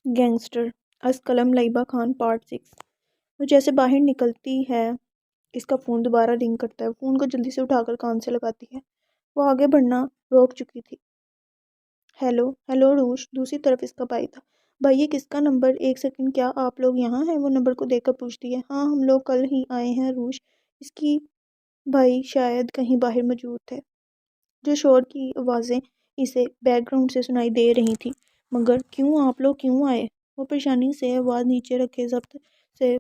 Gangster از قلم Laiba Khan part 6۔ وہ جیسے باہر نکلتی ہے اس کا فون دوبارہ رنگ کرتا ہے۔ فون کو جلدی سے اٹھا کر کان سے لگاتی ہے۔ وہ آگے بڑھنا روک چکی تھی۔ ہیلو ہیلو عروج، دوسری طرف اس کا بھائی تھا۔ بھائی یہ کس کا نمبر؟ ایک سیکنڈ، کیا آپ لوگ یہاں ہیں؟ وہ نمبر کو دیکھ کر پوچھتی ہے۔ ہاں ہم لوگ کل ہی آئے ہیں عروج۔ اس کی بھائی شاید کہیں باہر موجود تھے۔ جو شور کی آوازیں اسے بیک گراؤنڈ سے سنائی دے رہی تھی۔ مگر کیوں؟ آپ لوگ کیوں آئے؟ وہ پریشانی سے آواز نیچے رکھے ضبط سے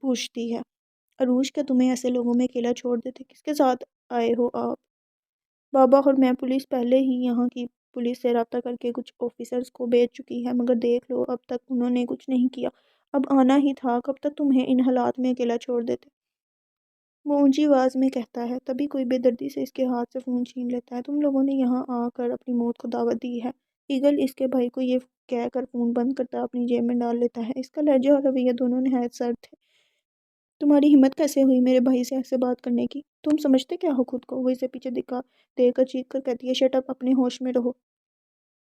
پوچھتی ہے۔ عروج، کیا تمہیں ایسے لوگوں میں اکیلا چھوڑ دیتے؟ کس کے ساتھ آئے ہو آپ؟ بابا اور میں پولیس پہلے ہی یہاں کی پولیس سے رابطہ کر کے کچھ آفیسرز کو بھیج چکی ہے، مگر دیکھ لو اب تک انہوں نے کچھ نہیں کیا۔ اب آنا ہی تھا، کب تک تمہیں ان حالات میں اکیلا چھوڑ دیتے؟ وہ اونچی آواز میں کہتا ہے۔ تبھی کوئی بے دردی سے اس کے ہاتھ سے فون چھین لیتا ہے۔ تم لوگوں نے یہاں آ کر اپنی موت کو دعوت دی ہے۔ ایگل اس کے بھائی کو یہ کہہ کر فون بند کرتا اپنی جیب میں ڈال لیتا ہے۔ اس کا لہجہ اور رویہ دونوں نہایت سرد تھے۔ تمہاری ہمت کیسے ہوئی میرے بھائی سے ایسے بات کرنے کی؟ تم سمجھتے کیا ہو خود کو؟ وہ اسے پیچھے دکھا دے کر چیخ کر کہتی ہے، شٹ اپ، اپنے ہوش میں رہو۔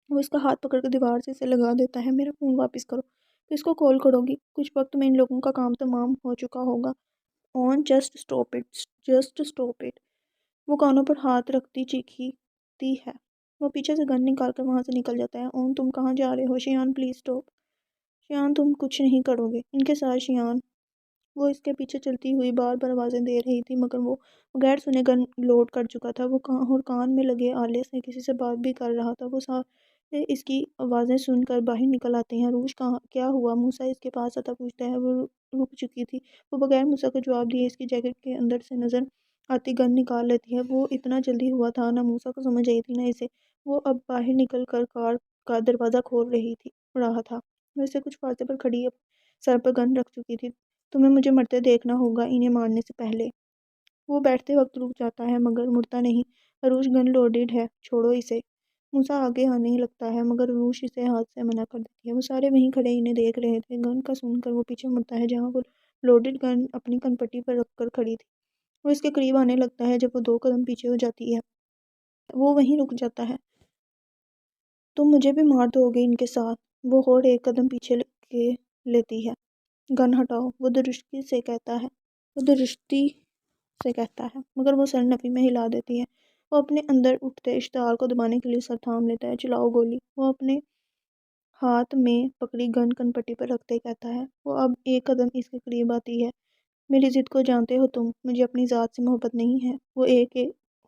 وہ اس کا ہاتھ پکڑ کر دیوار سے اسے لگا دیتا ہے۔ میرا فون واپس کرو۔ کس کو کال کرو گی؟ کچھ وقت میں ان لوگوں کا کام تمام ہو چکا ہوگا۔ On just stop it, just stop it. وہ کانوں پر ہاتھ رکھتی چیختی ہے۔ وہ پیچھے سے گن نکال کر وہاں سے نکل جاتا ہے۔ اون تم کہاں جا رہے ہو؟ شیان پلیز اسٹاپ۔ شیان تم کچھ نہیں کرو گے ان کے ساتھ شیان۔ وہ اس کے پیچھے چلتی ہوئی بار بار آوازیں دے رہی تھی، مگر وہ بغیر سنے گن لوڈ کر چکا تھا۔ وہ کان میں لگے آلے سے کسی سے بات بھی کر رہا تھا۔ وہ سارے اس کی آوازیں سن کر باہر نکل آتے ہیں۔ عروج کیا ہوا؟ موسیٰ اس کے پاس آتا پوچھتا ہے۔ وہ رک چکی تھی۔ وہ بغیر موسیٰ کو جواب دیے اس کی جیکٹ کے اندر سے نظر آتی گن نکال لیتی ہے۔ وہ اتنا جلدی ہوا تھا، نہ موسیٰ کو سمجھ آئی تھی نہ اسے۔ وہ اب باہر نکل کر کار کا دروازہ کھول رہا تھا۔ وہ اسے کچھ فاصلے پر کھڑی سر پر گن رکھ چکی تھی۔ تمہیں مجھے مرتے دیکھنا ہوگا انہیں مارنے سے پہلے۔ وہ بیٹھتے وقت رک جاتا ہے مگر مڑتا نہیں۔ عروج گن لوڈڈ ہے، چھوڑو اسے۔ موسیٰ آگے آنے لگتا ہے مگر عروج اسے ہاتھ سے منع کر دیتی ہے۔ وہ سارے وہیں کھڑے انہیں دیکھ رہے تھے۔ گن کا سن کر وہ پیچھے مڑتا ہے جہاں وہ لوڈڈ گن اپنی کنپٹی پر رکھ کر کھڑی تھی۔ وہ اس کے قریب آنے لگتا ہے۔ جب وہ 2 قدم پیچھے ہو جاتی ہے وہ وہیں رک جاتا ہے۔ تم مجھے بھی مار دو گے ان کے ساتھ؟ وہ اور 1 قدم پیچھے کے لیتی ہے۔ گن ہٹاؤ، وہ درشتی سے کہتا ہے مگر وہ سر نفی میں ہلا دیتی ہے۔ وہ اپنے اندر اٹھتے اشتعال کو دبانے کے لیے سر تھام لیتا ہے۔ چلاؤ گولی۔ وہ اپنے ہاتھ میں پکڑی گن کنپٹی پر رکھتے کہتا ہے۔ وہ اب 1 قدم اس کے قریب آتی ہے۔ میری ضد کو جانتے ہو تم، مجھے اپنی ذات سے محبت نہیں ہے۔ وہ ایک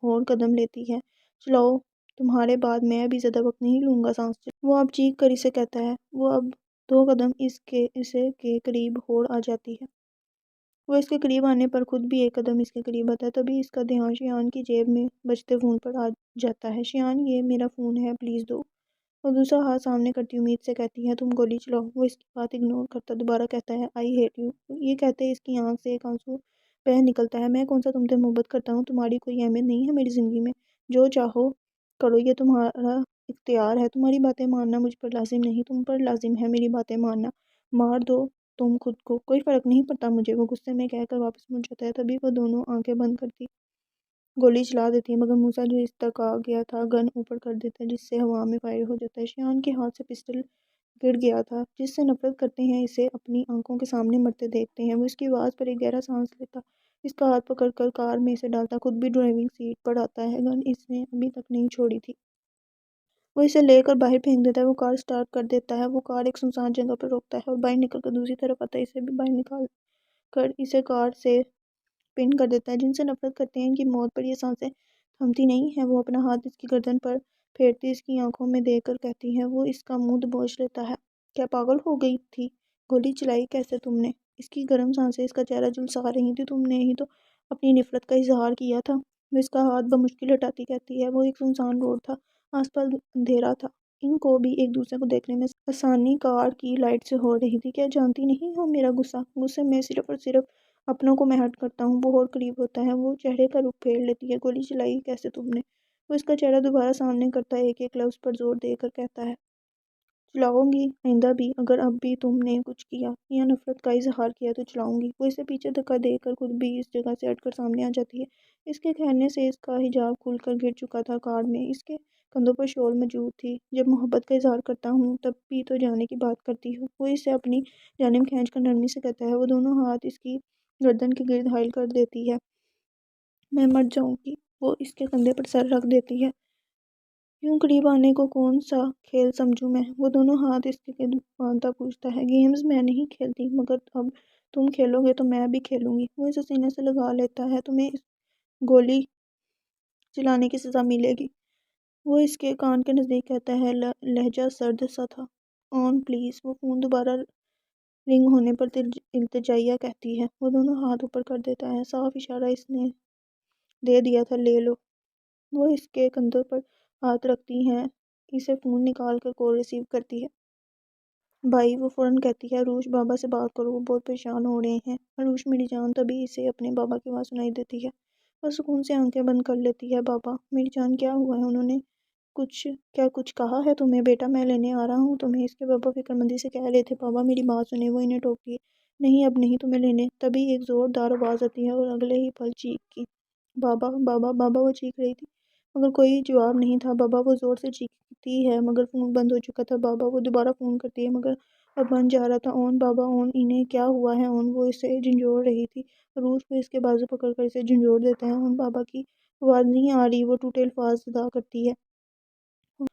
اور قدم لیتی ہے۔ چلاؤ، تمہارے بعد میں ابھی زیادہ وقت نہیں لوں گا سانس چلانے۔ وہ اب چیخ کر اسے کہتا ہے۔ وہ اب 2 قدم اسے کے قریب اور آ جاتی ہے۔ وہ اس کے قریب آنے پر خود بھی 1 قدم اس کے قریب آتا ہے۔ تبھی اس کا دھیان شیان کی جیب میں بجتے فون پر آ جاتا ہے۔ شیان، یہ میرا فون ہے، پلیز دو۔ وہ دوسرا ہاتھ سامنے کرتی امید سے کہتی ہے، تم گولی چلاؤ۔ وہ اس کی بات اگنور کرتا دوبارہ کہتا ہے، آئی ہیٹ یو۔ یہ کہتے اس کی آنکھ سے ایک آنسو بہہ نکلتا ہے۔ میں کون سا تم سے محبت کرتا ہوں؟ تمہاری کوئی اہمیت نہیں ہے میری زندگی میں۔ جو چاہو کرو، یہ تمہارا اختیار ہے۔ تمہاری باتیں ماننا مجھ پر لازم نہیں، تم پر لازم ہے میری باتیں ماننا۔ مار دو تم خود کو، کوئی فرق نہیں پڑتا مجھے، وہ غصے میں کہہ کر واپس مڑ جاتا ہے۔ تبھی وہ دونوں آنکھیں بند کرتی گولی چلا دیتی ہے مگر موسیٰ جو اس تک آ گیا تھا گن اوپر کر دیتا ہے جس سے ہوا میں فائر ہو جاتا ہے۔ شیان کے ہاتھ سے پسٹل گر گیا تھا۔ جس سے نفرت کرتے ہیں اسے اپنی آنکھوں کے سامنے مرتے دیکھتے ہیں۔ وہ اس کی آواز پر ایک گہرا سانس لیتا، اس کا ہاتھ پکڑ کر کار میں اسے ڈالتا، خود بھی ڈرائیونگ سیٹ پر آتا ہے۔ گن اس نے ابھی تک نہیں چھوڑی تھی۔ وہ اسے لے کر باہر پھینک دیتا ہے۔ وہ کار سٹارٹ کر دیتا ہے۔ وہ کار ایک سنسان جگہ پر روکتا ہے اور باہر نکل کر دوسری طرف آتا ہے۔ اسے بھی باہر نکال کر اسے کار سے پن کر دیتا ہے۔ جن سے نفرت کرتے ہیں ان کی موت پر یہ سانسیں تھمتی نہیں ہیں۔ وہ اپنا ہاتھ اس کی گردن پر پھیرتی اس کی آنکھوں میں دیکھ کر کہتی ہے۔ وہ اس کا منہ دبوچ لیتا ہے، کیا پاگل ہو گئی تھی؟ گولی چلائی کیسے تم نے؟ اس کی گرم سانسیں اس کا چہرہ جھلسا رہی تھی۔ تم نے ہی تو اپنی نفرت کا اظہار کیا تھا۔ وہ اس کا ہاتھ بمشکل ہٹاتی کہتی ہے۔ وہ ایک سنسان روڈ تھا، آس پاس اندھیرا تھا، ان کو بھی ایک دوسرے کو دیکھنے میں آسانی کار کی لائٹ سے ہو رہی تھی۔ کیا جانتی نہیں ہو میرا غصے میں صرف اور صرف اپنوں کو میں ہرٹ کرتا ہوں۔ وہ اور قریب ہوتا ہے۔ وہ چہرے کا رخ پھیر لیتی ہے، گولی چلائی کیسے تم نے؟ وہ اس کا چہرہ دوبارہ سامنے کرتا ہے، ایک ایک لفظ پر زور دے کر کہتا ہے، چلاؤں گی آئندہ بھی، اگر اب بھی تم نے کچھ کیا یا نفرت کا اظہار کیا تو چلاؤں گی۔ وہ اسے پیچھے دھکا دے کر خود بھی اس جگہ سے ہٹ کر سامنے آ جاتی ہے۔ اس کے کہنے سے اس کا حجاب کھل کر گر چکا تھا۔ کار میں اس کے کندھوں پر شال موجود تھی۔ جب محبت کا اظہار کرتا ہوں تب بھی تو جانے کی بات کرتی ہوں، وہ اسے اپنی جانب کھینچ کر نرمی سے کہتا ہے۔ وہ دونوں ہاتھ اس کی گردن کے گرد حائل کر دیتی ہے۔ میں مر جاؤں گی، وہ اس کے کندھے پر سر رکھ دیتی ہے۔ یوں قریب آنے کو کون سا کھیل سمجھوں میں؟ وہ دونوں ہاتھ اس کے گرد باندھتا پوچھتا ہے۔ گیمز میں نہیں کھیلتی، مگر اب تم کھیلو گے تو میں بھی کھیلوں گی۔ وہ اسے سینے سے لگا لیتا ہے۔ تمہیں اس گولی چلانے کی سزا ملے گی، وہ اس کے کان کے نزدیک کہتا ہے، لہجہ سرد سا تھا۔ آن پلیز، وہ فون دوبارہ رنگ ہونے پر التجائیہ کہتی ہے۔ وہ دونوں ہاتھ اوپر کر دیتا ہے، صاف اشارہ اس نے دے دیا تھا، لے لو۔ وہ اس کے کندھوں پر ہاتھ رکھتی ہیں، اسے فون نکال کر کال ریسیو کرتی ہے۔ بھائی، وہ فوراً کہتی ہے، عروش بابا سے بات کرو، وہ بہت پریشان ہو رہے ہیں۔ عروش میری جان، تبھی اسے اپنے بابا کی آواز سنائی دیتی ہے۔ وہ سکون سے آنکھیں بند کر لیتی ہے۔ بابا میری جان، کیا ہوا ہے؟ انہوں نے کچھ کہا ہے تمہیں؟ بیٹا میں لینے آ رہا ہوں تمہیں، اس کے بابا فکر مندی سے کہہ رہے تھے۔ بابا میری بات سنیں، وہ انہیں ٹوکتی ہے۔ نہیں، اب نہیں تمہیں لینے۔ تبھی ایک زوردار آواز آتی ہے اور اگلے ہی پل چیخ کی، بابا بابا بابا، وہ چیخ رہی تھی مگر کوئی جواب نہیں تھا۔ بابا، وہ زور سے چیختی ہے مگر فون بند ہو چکا تھا۔ بابا، وہ دوبارہ فون کرتی ہے مگر اب بن جا رہا تھا۔ اون بابا، اون، انہیں کیا ہوا ہے؟ اون، وہ اسے جھنجھوڑ رہی تھی۔ عروج کو اس کے بازو پکڑ کر اسے جھنجھوڑ دیتا ہے۔ اون بابا کی آواز نہیں آ رہی، وہ ٹوٹے الفاظ ادا کرتی ہے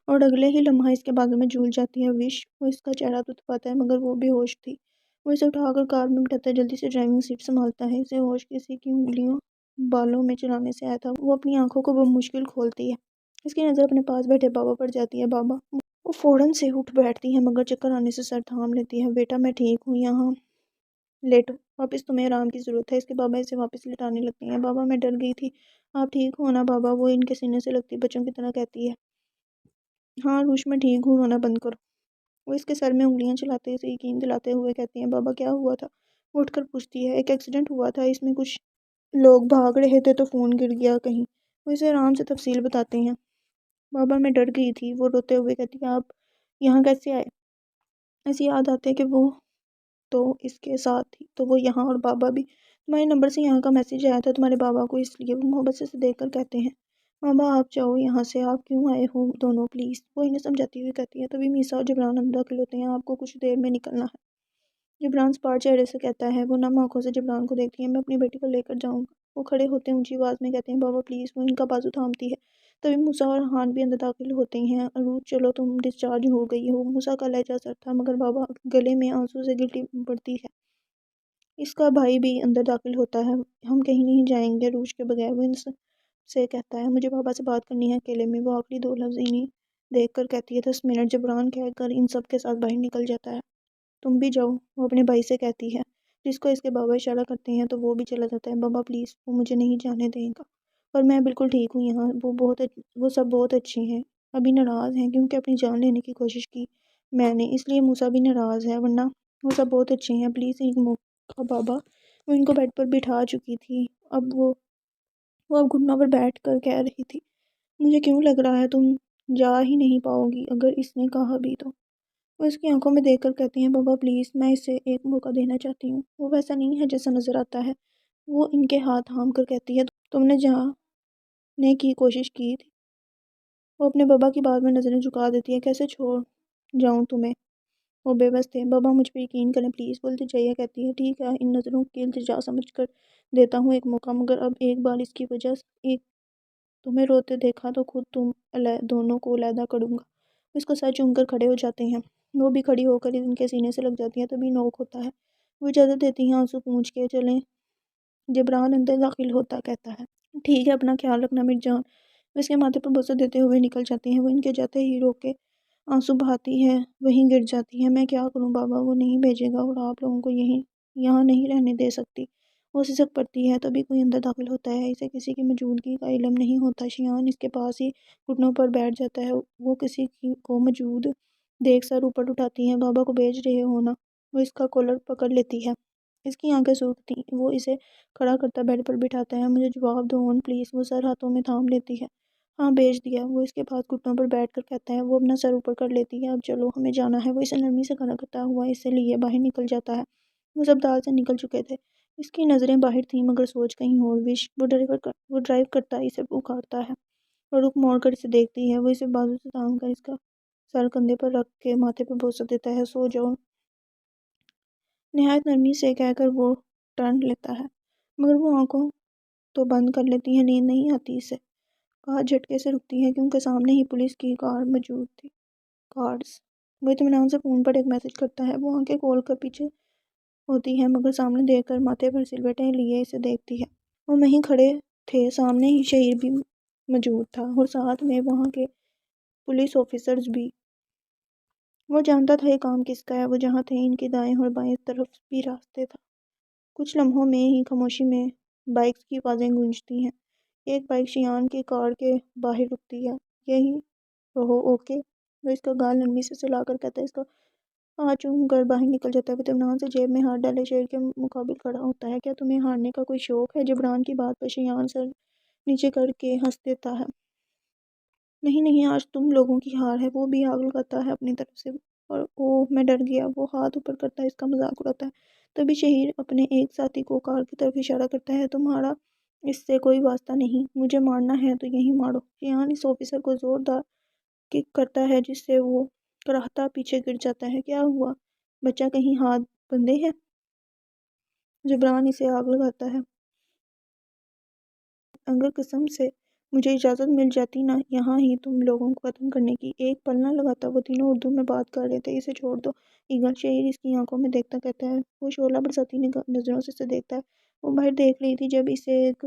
اور اگلے ہی لمحہ اس کے بازو میں جھول جاتی ہے۔ وش، وہ اس کا چہرہ تتپاتا ہے مگر وہ بے ہوش تھی۔ وہ اسے اٹھا کر کار میں بٹھاتا ہے، جلدی سے ڈرائیونگ سیٹ سنبھالتا ہے۔ اسے ہوش کسی کی انگلیوں بالوں میں چلانے سے آیا تھا۔ وہ اپنی آنکھوں کو بمشکل کھولتی ہے۔ اس کی نظر اپنے پاس بیٹھے بابا پر جاتی ہے۔ بابا، وہ فوراً سے اٹھ بیٹھتی ہے مگر چکر آنے سے سر تھام لیتی ہے۔ بیٹا میں ٹھیک ہوں، یہاں لیٹو، واپس تمہیں آرام کی ضرورت ہے۔ اس کے بابا اسے واپس لٹانے لگتے ہیں۔ بابا، میں ڈر گئی تھی، آپ ٹھیک ہو نا بابا؟ وہ ان کے سینے سے لگتی بچوں کی طرح کہتی ہے۔ ہاں روش، میں ٹھیک ہوں، رونا بند کرو۔ وہ اس کے سر میں انگلیاں چلاتے اسے یقین دلاتے ہوئے کہتی ہیں۔ بابا کیا ہوا تھا؟ وہ اٹھ کر پوچھتی ہے۔ ایک ایکسیڈنٹ ہوا تھا، اس میں کچھ لوگ بھاگ رہے تھے تو فون گر گیا کہیں۔ وہ اسے آرام سے تفصیل بتاتے ہیں۔ بابا میں ڈر گئی تھی، وہ روتے ہوئے کہتی ہے۔ آپ یہاں کیسے آئے؟ ایسی یاد آتے کہ وہ تو اس کے ساتھ تھی تو وہ یہاں، اور بابا بھی تمہارے نمبر سے یہاں کا میسج آیا تھا تمہارے بابا کو، اس لیے۔ وہ محبت سے دیکھ کر کہتے ہیں، بابا آپ جاؤ یہاں سے، آپ کیوں آئے ہو دونوں پلیز؟ وہ انہیں سمجھاتی ہوئی کہتی ہے۔ تبھی میسا اور جبران اندر داخل ہوتے ہیں۔ آپ کو کچھ دیر میں نکلنا ہے، جبران سپاٹ چہرے سے کہتا ہے۔ وہ نم آنکھوں سے جبران کو دیکھتی ہے۔ میں اپنی بیٹی کو لے کر جاؤں گا، وہ کھڑے ہوتے ہیں، اونچی آواز میں کہتے ہیں، بابا پلیز۔ وہ ان کا بازو تھامتی ہے۔ تبھی موسیٰ اور ہان بھی اندر داخل ہوتے ہیں۔ عروج چلو، تم ڈسچارج ہو گئی ہو۔ موسیٰ کا لہجہ سر تھا مگر بابا گلے میں آنسو سے گلٹی پڑتی ہے۔ اس کا بھائی بھی اندر داخل ہوتا ہے۔ ہم کہیں نہیں جائیں گے عروج کے بغیر، وہ ان سے کہتا ہے۔ مجھے بابا سے بات کرنی ہے اکیلے میں، وہ آخری دو لفظ انہیں دیکھ کر کہتی ہے۔ 10 منٹ، جبران کہہ کر ان سب کے ساتھ باہر نکل جاتا ہے۔ تم بھی جاؤ، وہ اپنے بھائی سے کہتی ہے، جس کو اس کے بابا اشارہ کرتے ہیں تو وہ بھی چلا جاتا ہے۔ بابا پلیز، وہ مجھے نہیں جانے دے گا، اور میں بالکل ٹھیک ہوں یہاں، وہ سب بہت اچھے ہیں، ابھی ناراض ہیں کیونکہ اپنی جان لینے کی کوشش کی میں نے، اس لیے موسیٰ بھی ناراض ہے، ورنہ وہ سب بہت اچھے ہیں، پلیز ایک موقع بابا۔ وہ ان کو بیڈ پر بٹھا چکی تھی۔ وہ اب گھٹنوں پر بیٹھ کر کہہ رہی تھی، مجھے کیوں لگ رہا ہے تم جا ہی نہیں پاؤ گی، اگر اس نے کہا بھی تو۔ وہ اس کی آنکھوں میں دیکھ کر کہتی ہیں، بابا پلیز، میں اسے ایک موقع دینا چاہتی ہوں، وہ ویسا نہیں ہے جیسا نظر آتا ہے۔ وہ ان کے ہاتھ تھام کر کہتی ہے، تم نے جانے کی کوشش کی تھی۔ وہ اپنے بابا کی بات میں نظریں جھکا دیتی ہے۔ کیسے چھوڑ جاؤں تمہیں؟ وہ بے بس تھے۔ بابا مجھ پہ یقین کریں پلیز، وہ التجائیہ کہتی ہے۔ ٹھیک ہے، ان نظروں کی التجا سمجھ کر دیتا ہوں ایک موقع، مگر اب ایک بار اس کی وجہ ایک تمہیں روتے دیکھا تو خود تم دونوں کو علیحدہ کروں گا۔ وہ اس کو سر چوم کر کھڑے ہو جاتے ہیں۔ وہ بھی کھڑی ہو کر ان کے سینے سے لگ جاتی ہے۔ تبھی نوک ہوتا ہے۔ وہ اجازت دیتی ہیں آنسو پونچھ کے، چلیں۔ جبران اندر داخل ہوتا کہتا ہے، ٹھیک ہے، اپنا خیال رکھنا میری جان۔ وہ اس کے ماتھے پر بوسہ دیتے ہوئے نکل جاتی ہیں۔ وہ ان کے جاتے ہی رو کے آنسو بہاتی ہے، وہیں گر جاتی ہے۔ میں کیا کروں بابا، وہ نہیں بھیجے گا اور آپ لوگوں کو یہاں نہیں رہنے دے سکتی۔ وہ سسک پڑتی ہے۔ تبھی کوئی اندر داخل ہوتا ہے۔ اسے کسی کی موجودگی کا علم نہیں ہوتا۔ شیان اس کے پاس ہی گھٹنوں پر بیٹھ جاتا ہے۔ وہ کسی کو موجود دیکھ سر اوپر اٹھاتی ہیں، بابا کو بھیج رہے ہو نا؟ وہ اس کا کالر پکڑ لیتی ہے۔ اس کی آنکھیں سرخ تھیں۔ وہ اسے کھڑا کرتا بیڈ پر بٹھاتا ہے۔ مجھے جواب دو اون پلیز، وہ سر ہاتھوں میں تھام لیتی ہے۔ ہاں بھیج دیا۔ وہ اس کے پاس گھٹنوں پر بیٹھ کر کہتا ہے۔ وہ اپنا سر اوپر کر لیتی ہے۔ اب چلو ہمیں جانا ہے۔ وہ اسے نرمی سے کھڑا کرتا ہوا اسے لیے باہر نکل جاتا ہے۔ وہ سب دال سے نکل چکے تھے۔ اس کی نظریں باہر تھیں مگر سوچ کہیں اور۔ وش وہ ڈرائیو کرتا اسے پکارتا ہے اور رخ موڑ کر اسے دیکھتی ہے۔ وہ اسے بازو سے تھام کر اس کا سر کندھے پر رکھ کے ماتھے پر بوسہ دیتا ہے۔ سو جاؤ نہایت نرمی سے کہہ کر وہ ٹرن لیتا ہے مگر وہ آنکھوں تو بند کر لیتی ہے۔ نیند نہیں آتی اسے۔ کار جھٹکے سے رکتی ہے کیونکہ سامنے ہی پولیس کی کار موجود تھی۔ کارڈز وہ اطمینان سے فون پر ایک میسج کرتا ہے۔ وہ آنکھیں کھول کر پیچھے ہوتی ہے مگر سامنے دیکھ کر ماتھے پر سلوٹیں لیے اسے دیکھتی ہے۔ وہ وہیں کھڑے تھے۔ سامنے ہی شہیر بھی موجود تھا اور ساتھ میں وہاں کے پولیس آفیسرز بھی۔ وہ جانتا تھا یہ کام کس کا ہے۔ وہ جہاں تھے ان کی دائیں اور بائیں طرف بھی راستے تھا۔ کچھ لمحوں میں ہی خاموشی میں بائکس کی آوازیں گونجتی ہیں۔ ایک بائک شیان کی کار کے باہر رکتی ہے۔ یہی رہو اوکے؟ وہ اس کا گال نرمی سے سلا کر کہتا ہے۔ اس کا ہاتھ چوم کر باہر نکل جاتا ہے۔ وہ اطمینان سے جیب میں ہاتھ ڈالے شہیر کے مقابل کھڑا ہوتا ہے۔ کیا تمہیں ہارنے کا کوئی شوق ہے؟ جبران کی بات پر شیان سر نیچے کر کے ہنس دیتا ہے۔ نہیں نہیں، آج تم لوگوں کی ہار ہے۔ وہ بھی آگ لگاتا ہے اپنی طرف سے اور اوہ میں ڈر گیا۔ وہ ہاتھ اوپر کرتا ہے اس کا مذاق اڑاتا ہے۔ تبھی شہیر اپنے ایک ساتھی کو کار کی طرف اشارہ کرتا ہے۔ تمہارا اس سے کوئی واسطہ نہیں۔ مجھے مارنا ہے تو یہیں مارو۔ شیان اس آفیسر کو زوردار کک کرتا ہے جس سے وہ کراہتا پیچھے گر جاتا ہے۔ کیا ہوا بچہ، کہیں ہاتھ بندھے ہیں؟ جبران اسے آگ لگاتا ہے۔ اگر قسم سے مجھے اجازت مل جاتی نا یہاں ہی تم لوگوں کو ختم کرنے کی، ایک پل نہ لگاتا۔ وہ تینوں اردو میں بات کر رہے تھے۔ اسے چھوڑ دو ایگل، شہیر اس کی آنکھوں میں دیکھتا کہتا ہے۔ وہ شعلہ برساتی نظروں سے اسے دیکھتا ہے۔ وہ باہر دیکھ رہی تھی جب اسے ایک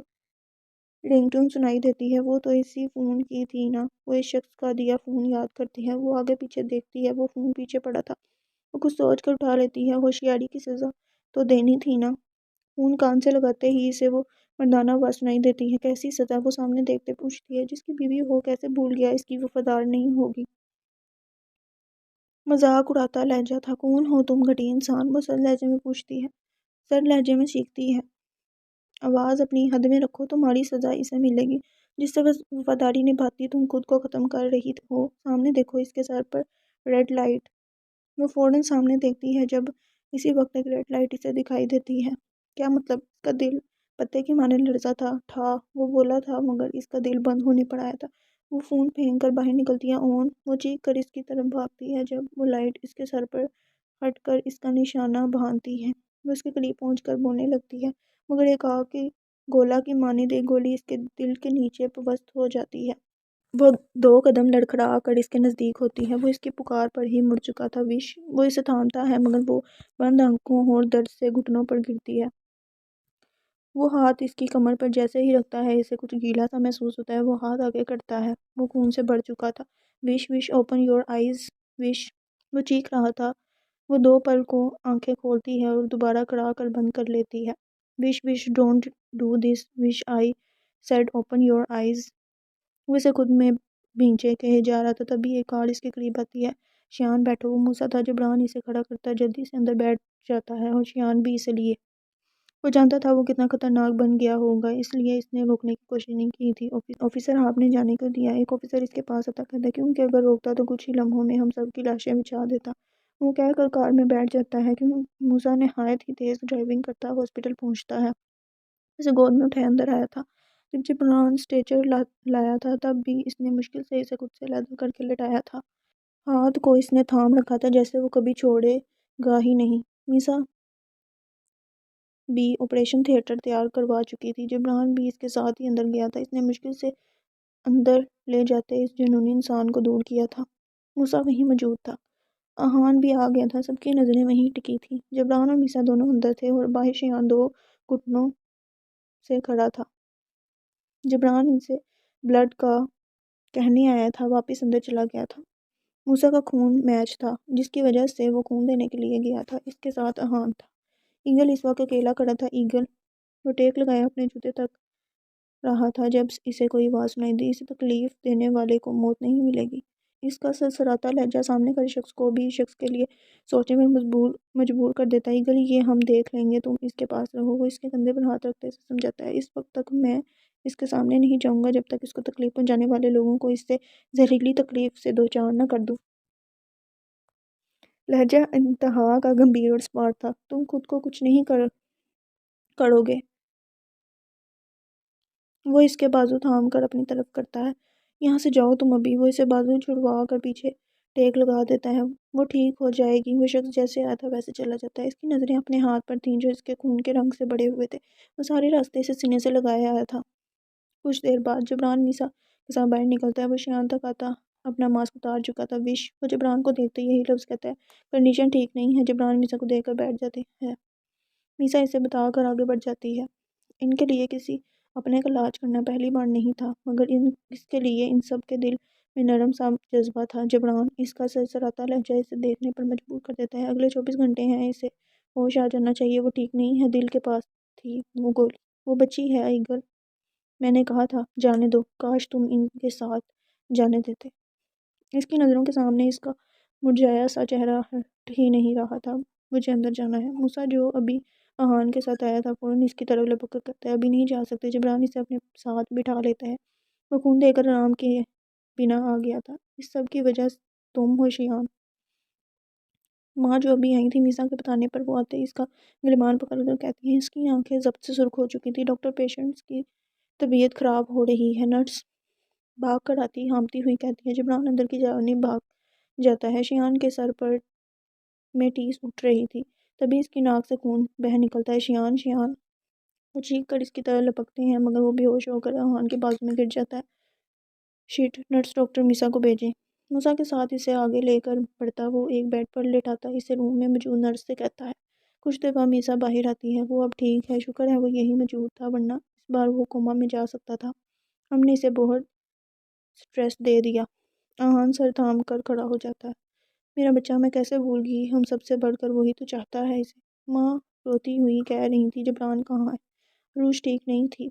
رنگ ٹون سنائی دیتی ہے۔ وہ تو اسی فون کی تھی نا۔ وہ اس شخص کا دیا فون یاد کرتی ہے۔ وہ آگے پیچھے دیکھتی ہے۔ وہ فون پیچھے پڑا تھا۔ وہ کچھ سوچ کر اٹھا لیتی ہے۔ ہوشیاری کی سزا تو دینی تھی نا۔ فون کان سے لگاتے ہی اسے وہ مردانہ آواز سنائی دیتی ہے۔ کیسی سزا؟ وہ سامنے دیکھتے پوچھتی ہے۔ جس کی بیوی ہو کیسے بھول گیا اس کی وفادار نہیں ہوگی؟ مذاق اڑاتا لہجہ تھا۔ کون ہو تم گھٹیا انسان؟ وہ سرد لہجے میں پوچھتی ہے۔ سرد لہجے میں چیختی ہے۔ آواز اپنی حد میں رکھو، تمہاری سزا اسے ملے گی جس سے وفاداری نبھاتی تم خود کو ختم کر رہی ہو۔ سامنے دیکھو، اس کے سر پر ریڈ لائٹ۔ وہ فوراً سامنے دیکھتی ہے جب اسی وقت ایک ریڈ لائٹ اسے دکھائی دیتی ہے۔ کیا مطلب؟ اس کا دل پتے کی مانند لرزا تھا۔ ٹھا وہ بولا تھا مگر اس کا دل بند ہونے پر آیا تھا۔ وہ فون پھینک کر باہر نکلتی ہے۔ اون وہ چیخ کر اس کی طرف بھاگتی ہے جب وہ لائٹ اس کے سر پر ہٹ کر اس کا نشانہ بھانتی ہے۔ وہ اس کے قریب پہنچ کر بولنے لگتی ہے مگر ایک آگ کی گولا کی مانند ایک گولی اس کے دل کے نیچے پست ہو جاتی ہے۔ وہ دو قدم لڑکھڑا کر اس کے نزدیک ہوتی ہے۔ وہ اس کی پکار پر ہی مڑ چکا تھا۔ وش وہ اسے تھامتا ہے مگر وہ بند آنکھوں اور درد سے گھٹنوں پر گرتی ہے۔ وہ ہاتھ اس کی کمر پر جیسے ہی رکھتا ہے اسے کچھ گیلا سا محسوس ہوتا ہے۔ وہ ہاتھ آگے کرتا ہے۔ وہ خون سے بھر چکا تھا۔ وش وش اوپن یور آئیز وش وہ چیخ رہا تھا۔ وہ دو پل کو آنکھیں کھولتی ہے اور دوبارہ کڑا کر بند کر لیتی ہے۔ Wish wish don't do this wish I said open your eyes. وہ اسے خود میں بھینچے کہے جا رہا تھا تبھی ایک کار اس کے قریب آتی ہے۔ شیان بیٹھو، وہ موسیٰ تھا۔ جبران اسے کھڑا کرتا ہے، جلدی سے اندر بیٹھ جاتا ہے اور شیان بھی اسے لیے۔ وہ جانتا تھا وہ کتنا خطرناک بن گیا ہوگا اس لیے اس نے روکنے کی کوشش نہیں کی تھی۔ آفیسر آپ نے جانے کو دیا؟ ایک آفیسر اس کے پاس آتا کہتا ہے کیونکہ اگر روکتا تو کچھ ہی لمحوں میں ہم سب کی لاشیں بچھا دیتا۔ وہ کہہ کر کار میں بیٹھ جاتا ہے۔ موسیٰ نہایت ہی تیز ڈرائیونگ کرتا ہاسپٹل پہنچتا ہے۔ اسے گود میں اٹھائے اندر آیا تھا۔ جب جبران اسٹریچر لایا تھا تب بھی اس نے مشکل سے اسے خود سے علیحدہ کر کے لٹایا تھا۔ ہاتھ کو اس نے تھام رکھا تھا جیسے وہ کبھی چھوڑے گا ہی نہیں۔ میسا بھی آپریشن تھیٹر تیار کروا چکی تھی۔ جبران بھی اس کے ساتھ ہی اندر گیا تھا۔ اس نے مشکل سے اندر لے جاتے اس جنونی انسان کو دور کیا تھا۔ موسیٰ وہیں موجود تھا۔ احان بھی آ گیا تھا۔ سب کی نظریں وہیں ٹکی تھیں۔ جبران اور میسا دونوں اندر تھے اور باہر شیان دو گھٹنوں سے کھڑا تھا۔ جبران ان سے بلڈ کا کہنے آیا تھا، واپس اندر چلا گیا تھا۔ موسیٰ کا خون میچ تھا جس کی وجہ سے وہ خون دینے کے لیے گیا تھا۔ اس کے ساتھ احان تھا۔ ایگل اس وقت اکیلا کھڑا تھا۔ ایگل وہ ٹیک لگائے اپنے جوتے تک رہا تھا جب اسے کوئی آواز سنائی دی۔ اسے تکلیف دینے والے کو موت نہیں ملے گی۔ اس کا سرسراتا لہجہ سامنے کھڑے شخص کو بھی شخص کے لیے سوچنے میں مجبور کر دیتا ہے۔ ایگل یہ ہم دیکھ لیں گے، تم اس کے پاس رہو۔ وہ اس کے کندھے پر ہاتھ رکھتے سے سمجھاتا ہے۔ اس وقت تک میں اس کے سامنے نہیں جاؤں گا جب تک اس کو تکلیف پہنچانے والے لوگوں کو اس سے زہریلی تکلیف سے دوچار نہ کر دوں۔ لہجہ انتہا کا گمبھیر اور سپاٹ تھا۔ تم خود کو کچھ نہیں کرو گے؟ وہ اس کے بازو تھام کر اپنی طرف کرتا ہے۔ یہاں سے جاؤ تم ابھی۔ وہ اسے بازو چھڑوا کر پیچھے ٹیک لگا دیتا ہے۔ وہ ٹھیک ہو جائے گی۔ وہ شخص جیسے آیا تھا ویسے چلا جاتا ہے۔ اس کی نظریں اپنے ہاتھ پر تھیں جو اس کے خون کے رنگ سے بڑے ہوئے تھے۔ وہ سارے راستے اسے سینے سے لگایا آیا تھا۔ کچھ دیر بعد جبران میسا کے ساتھ باہر نکلتا ہے۔ وہ شیان تک آتا اپنا ماسک اتار چکا تھا۔ وش! وہ جبران کو دیکھتے یہی لفظ کہتا ہے۔ کنڈیشن ٹھیک نہیں ہے۔ جبران میسا کو دیکھ کر بیٹھ جاتے ہے۔ میسا اسے بتا کر آگے بڑھ جاتی ہے۔ ان کے لیے کسی اپنے کا علاج کرنا پہلی بار نہیں تھا، مگر اس کے لیے ان سب کے دل میں نرم سا جذبہ تھا۔ جبران! اس کا سرسراتا لہجہ اسے دیکھنے پر مجبور کر دیتا ہے۔ اگلے 24 گھنٹے ہیں اسے ہوش آ جانا چاہیے۔ وہ ٹھیک نہیں ہے۔ دل کے پاس تھی وہ گولی۔ وہ بچی ہے ایگل۔ میں نے کہا تھا جانے دو۔ کاش تم ان کے ساتھ جانے دیتے۔ اس کی نظروں کے سامنے اس کا مرجھایا سا چہرہ ہٹ ہی نہیں رہا تھا۔ مجھے اندر جانا ہے۔ موسیٰ جو ابھی آہان کے ساتھ آیا تھا فوراً اس کی طرف لپک کر کہتا ہے ابھی نہیں جا سکتے۔ جبران اسے اپنے ساتھ بٹھا لیتا ہے۔ وہ خون دے کر آرام کے بنا آ گیا تھا۔ اس سب کی وجہ تم ہو شیان۔ ماں جو ابھی آئی تھی میسا کے بتانے پر وہ آتے اس کا گریبان پکڑ کر کہتی ہیں۔ اس کی آنکھیں ضبط سے سرخ ہو چکی تھی۔ ڈاکٹر پیشنٹس کی طبیعت خراب ہو رہی ہے۔ نرس بھاگ کر آتی ہامتی ہوئی کہتی ہے۔ جبران اندر کی جانب بھاگ جاتا ہے۔ شیان کے سر پر میں ٹیس اٹھ رہی تھی۔ تبھی اس کی ناک سے خون بہہ نکلتا ہے۔ شیان! شیان! وہ چیخ کر اس کی طرف لپکتے ہیں مگر وہ بے ہوش ہو کر آہان کے بازو میں گر جاتا ہے۔ شٹ! نرس ڈاکٹر میسا کو بھیجیں۔ موسیٰ کے ساتھ اسے آگے لے کر بڑھتا وہ ایک بیڈ پر لٹاتا اسے روم میں موجود نرس سے کہتا ہے۔ کچھ دیر بعد میسا باہر آتی ہے۔ وہ اب ٹھیک ہے۔ شکر ہے وہ یہیں موجود تھا ورنہ اس بار وہ کوما میں جا سکتا تھا۔ ہم نے اسے بہت سٹریس دے دیا۔ آہان سر تھام کر کھڑا ہو جاتا ہے۔ میرا بچہ! میں کیسے بھول گئی۔ ہم سب سے بڑھ کر وہی تو چاہتا ہے اسے۔ ماں روتی ہوئی کہہ رہی تھی جبران کہاں ہے؟ روش ٹھیک نہیں تھی۔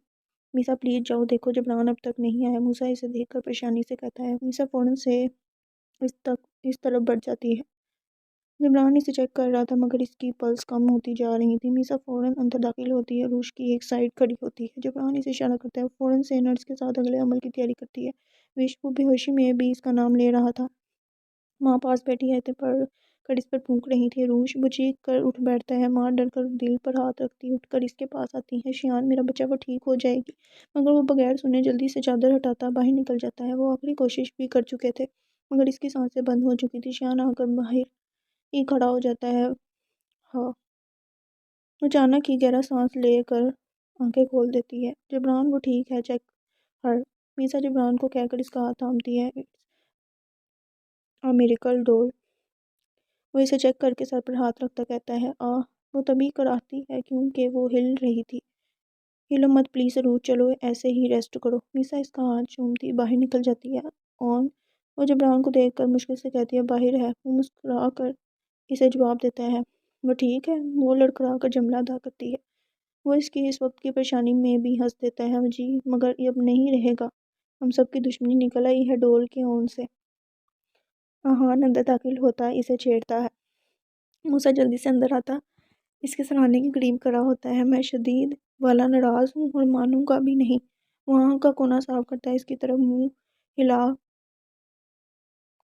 میسا پلیز جاؤ دیکھو جبران اب تک نہیں آیا۔ موسیٰ اسے دیکھ کر پریشانی سے کہتا ہے۔ میسا فوراً سے اس طرف بڑھ جاتی ہے۔ جبران اسے چیک کر رہا تھا مگر اس کی پلس کم ہوتی جا رہی تھی۔ میسا فوراً اندر داخل ہوتی ہے۔ روش کی ایک سائیڈ کھڑی ہوتی ہے۔ جبران اسے اشارہ کرتا ہے۔ وہ فوراً سے نرس کے ساتھ اگلے عمل کی تیاری کرتی ہے۔ وش! وہ بے ہوشی میں بھی اس کا نام لے رہا تھا۔ ماں پاس بیٹھی ہے پڑھ کر اس پر پھونک رہی تھی۔ روش! وہ چیخ کر اٹھ بیٹھتا ہے۔ ماں ڈر کر دل پر ہاتھ رکھتی اٹھ کر اس کے پاس آتی ہے۔ شیان! میرا بچہ! وہ ٹھیک ہو جائے گی۔ مگر وہ بغیر سنے جلدی سے چادر ہٹاتا باہر نکل جاتا ہے۔ وہ آخری کوشش بھی کر چکے تھے مگر اس کی سانسیں بند ہو چکی تھی۔ شیان آ کر باہر ہی کھڑا ہو جاتا ہے۔ ہاں! وہ اچانک ہی گہرا سانس لے کر آنکھیں کھول دیتی ہے۔ جبران! وہ ٹھیک ہے۔ چیک ہر۔ میسا جبران کو کہہ کر اس کا ہاتھ تھامتی ہے۔ اٹس اے میریکل ڈول۔ وہ اسے چیک کر کے سر پر ہاتھ رکھتا کہتا ہے آہ! وہ تبھی کراتی ہے کیونکہ وہ ہل رہی تھی۔ ہلو مت پلیز روش! چلو ایسے ہی ریسٹ کرو۔ میسا اس کا ہاتھ چومتی باہر نکل جاتی ہے۔ آن! وہ جبران کو دیکھ کر مشکل سے کہتی ہے باہر ہے۔ وہ مسکرا کر اسے جواب دیتا ہے۔ وہ ٹھیک ہے؟ وہ لڑکھڑا کر جملہ ادا کرتی ہے۔ وہ اس کی اس وقت کی پریشانی میں بھی ہنس دیتا ہے۔ جی مگر اب نہیں رہے گا۔ ہم سب کی دشمنی نکل آئی ہے ڈول کے اون سے۔ آہان اندر داخل ہوتا اسے چھیڑتا ہے۔ موسیٰ جلدی سے اندر آتا اس کے سرانے کے قریب کھڑا ہوتا ہے۔ میں شدید والا ناراض ہوں اور مانوں گا بھی نہیں۔ وہ آنکھ کا کونا صاف کرتا اس کی طرف منہ ہلا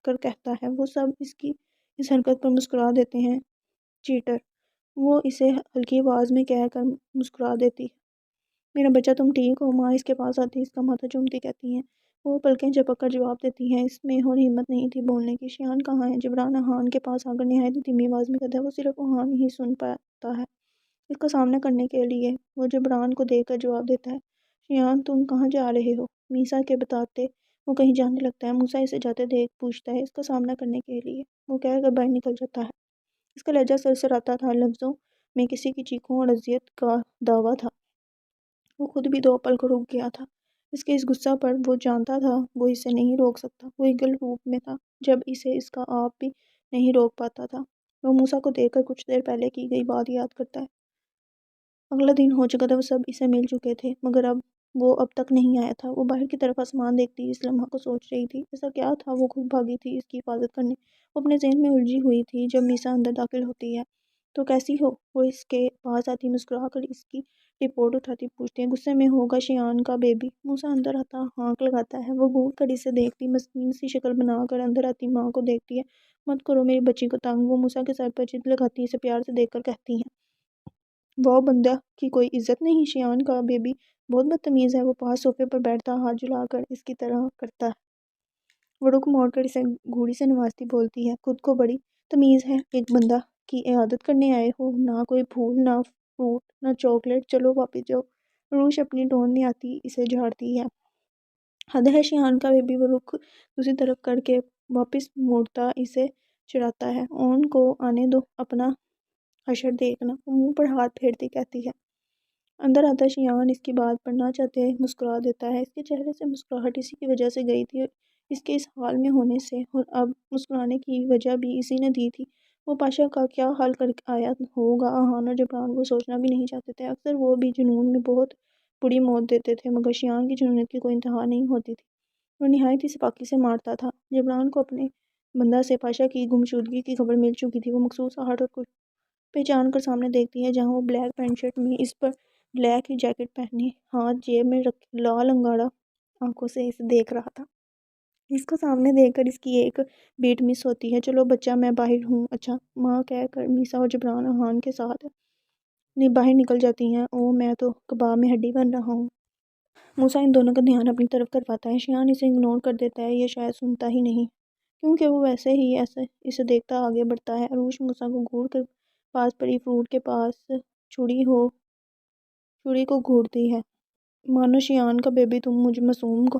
کر کہتا ہے۔ وہ سب اس کی اس حرکت پر مسکرا دیتے ہیں۔ چیٹر! وہ اسے ہلکی آواز میں کہہ کر مسکرا دیتی ہے۔ میرا بچہ تم ٹھیک ہو؟ ماں اس کے پاس آتی اس کا ماتھا چومتی کہتی ہیں۔ وہ پلکیں جھپک کر جواب دیتی ہے۔ اس میں اور ہمت نہیں تھی بولنے کی۔ شیان کہاں ہے؟ جبران آہان کے پاس آ کر نہایت ہی دھیمی آواز میں کہتا ہے۔ وہ صرف آہان ہی سن پاتا ہے اس کا سامنا کرنے کے لیے۔ وہ جبران کو دیکھ کر جواب دیتا ہے۔ شیان تم کہاں جا رہے ہو؟ میسا کے بتاتے وہ کہیں جانے لگتا ہے۔ موسیٰ اسے جاتے دیکھ پوچھتا ہے اس کا سامنا کرنے کے لیے۔ وہ کہہ کر باہر نکل جاتا ہے۔ اس کا لہجہ سرسراتا تھا۔ لفظوں میں کسی کی چیخوں اور اذیت کا دعویٰ تھا۔ وہ خود بھی 2 پل کو رک گیا تھا۔ اس کے اس غصہ پر وہ جانتا تھا وہ اسے نہیں روک سکتا۔ وہ ایگل روپ میں تھا جب اسے اس کا آپ بھی نہیں روک پاتا تھا۔ وہ موسیٰ کو دیکھ کر کچھ دیر پہلے کی گئی بات یاد کرتا ہے۔ اگلا دن ہو چکا تھا۔ وہ سب اسے مل چکے تھے مگر وہ اب تک نہیں آیا تھا۔ وہ باہر کی طرف آسمان دیکھتی اس لمحہ کو سوچ رہی تھی۔ ایسا کیا تھا وہ خود بھاگی تھی اس کی حفاظت کرنے۔ وہ اپنے ذہن میں الجھی ہوئی تھی۔ جب میسا اندر داخل ہوتی ہے تو کیسی ہو؟ وہ اس کے پاس آتی مسکرا کر اس کی رپورٹ اٹھاتی پوچھتی ہے غصے میں ہوگا شیان کا بیبی؟ موسیٰ اندر آتا ہانک لگاتا ہے، وہ گھور کر اسے دیکھتی مسکین سی شکل بنا کر اندر آتی ماں کو دیکھتی ہے، مت کرو میری بچی کو تنگ۔ وہ موسیٰ کے سر پر چت لگاتی اسے پیار سے دیکھ کر کہتی ہیں وہ بندہ کی کوئی عزت نہیں، شیان کا بیبی بہت بدتمیز ہے، وہ پاس صوفے پر بیٹھتا ہاتھ جھلا کر اس کی طرح کرتا ہے، وہ رخ موڑ کر اسے گھوڑی سے نوازتی بولتی ہے خود کو بڑی تمیز ہے، ایک بندہ کی عیادت کرنے آئے ہو، نہ کوئی پھول نہ فروٹ نہ چاکلیٹ، چلو واپس جاؤ۔ روش اپنی ٹون میں آتی اسے جھاڑتی ہے، حد ہے شیان کا بیبی۔ وہ رخ دوسری طرف کر کے واپس موڑتا اسے چڑھاتا ہے، اون کو آنے دو، اپنا حشر دیکھنا۔ وہ منہ پر ہاتھ پھیرتی کہتی ہے اندر آتا شیان اس کی بات پر نہ چاہتے مسکرا دیتا ہے، اس کے چہرے سے مسکراہٹ اسی کی وجہ سے گئی تھی، اس کے اس حال میں ہونے سے، اور اب مسکرانے کی وجہ بھی اسی نے دی تھی۔ وہ پاشا کا کیا حال کر آیا ہوگا احان اور جبران، وہ سوچنا بھی نہیں چاہتے تھے، اکثر وہ بھی جنون میں بہت بری موت دیتے تھے، مگر شیان کی جنونیت کی کوئی انتہا نہیں ہوتی تھی، وہ نہایت ہی سپاکی سے مارتا تھا۔ جبران کو اپنے بندہ سے پاشا کی گمشدگی کی خبر مل چکی تھی، وہ مخصوص آہٹ اور کچھ پہچان کر سامنے دیکھتی ہے جہاں وہ بلیک پینٹ شرٹ میں اس پر بلیک ہی جیکٹ پہنے ہاتھ جیب میں رکھ لال انگارا آنکھوں سے اسے دیکھ رہا تھا۔ اس کو سامنے دیکھ کر اس کی ایک بیٹ مس ہوتی ہے، چلو بچہ میں باہر ہوں، اچھا ماں کہہ کر میسا اور جبران احان کے ساتھ باہر نکل جاتی ہیں، او میں تو کباب میں ہڈی بن رہا ہوں۔ موسیٰ ان دونوں کا دھیان اپنی طرف کرواتا ہے، شیان اسے اگنور کر دیتا ہے، یہ شاید سنتا ہی نہیں کیونکہ وہ ویسے ہی ایسے اسے دیکھتا آگے بڑھتا ہے۔ عروش موسیٰ کو گھور کر پاس پڑی فروٹ کے پاس چھری کو گھورتی ہے، مانو شیان کا بیبی تم مجھ معصوم کو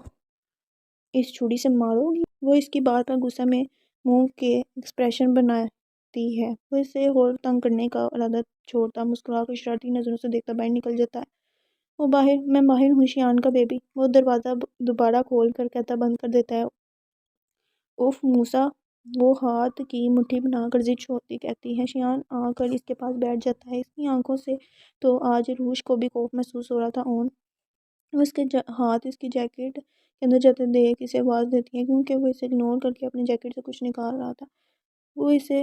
اس چھری سے مارو گی؟ وہ اس کی بات پر غصہ میں منہ کے ایکسپریشن بناتی ہے، وہ اسے اور تنگ کرنے کا ارادہ چھوڑتا مسکرا کر شرارتی نظروں سے دیکھتا باہر نکل جاتا ہے۔ وہ میں باہر ہوں شیان کا بیبی، وہ دروازہ دوبارہ کھول کر کہتا بند کر دیتا ہے۔ اوف موسیٰ، وہ ہاتھ کی مٹھی بنا کر ضد چھوڑتی کہتی ہے۔ شیان آ کر اس کے پاس بیٹھ جاتا ہے، اس کی آنکھوں سے تو آج روش کو بھی خوف محسوس ہو رہا تھا۔ اون وہ اس کے ہاتھ اس کی جیکٹ کے اندر جاتے دیکھ اسے آواز دیتی ہے کیونکہ وہ اسے اگنور کر کے اپنی جیکٹ سے کچھ نکال رہا تھا، وہ اسے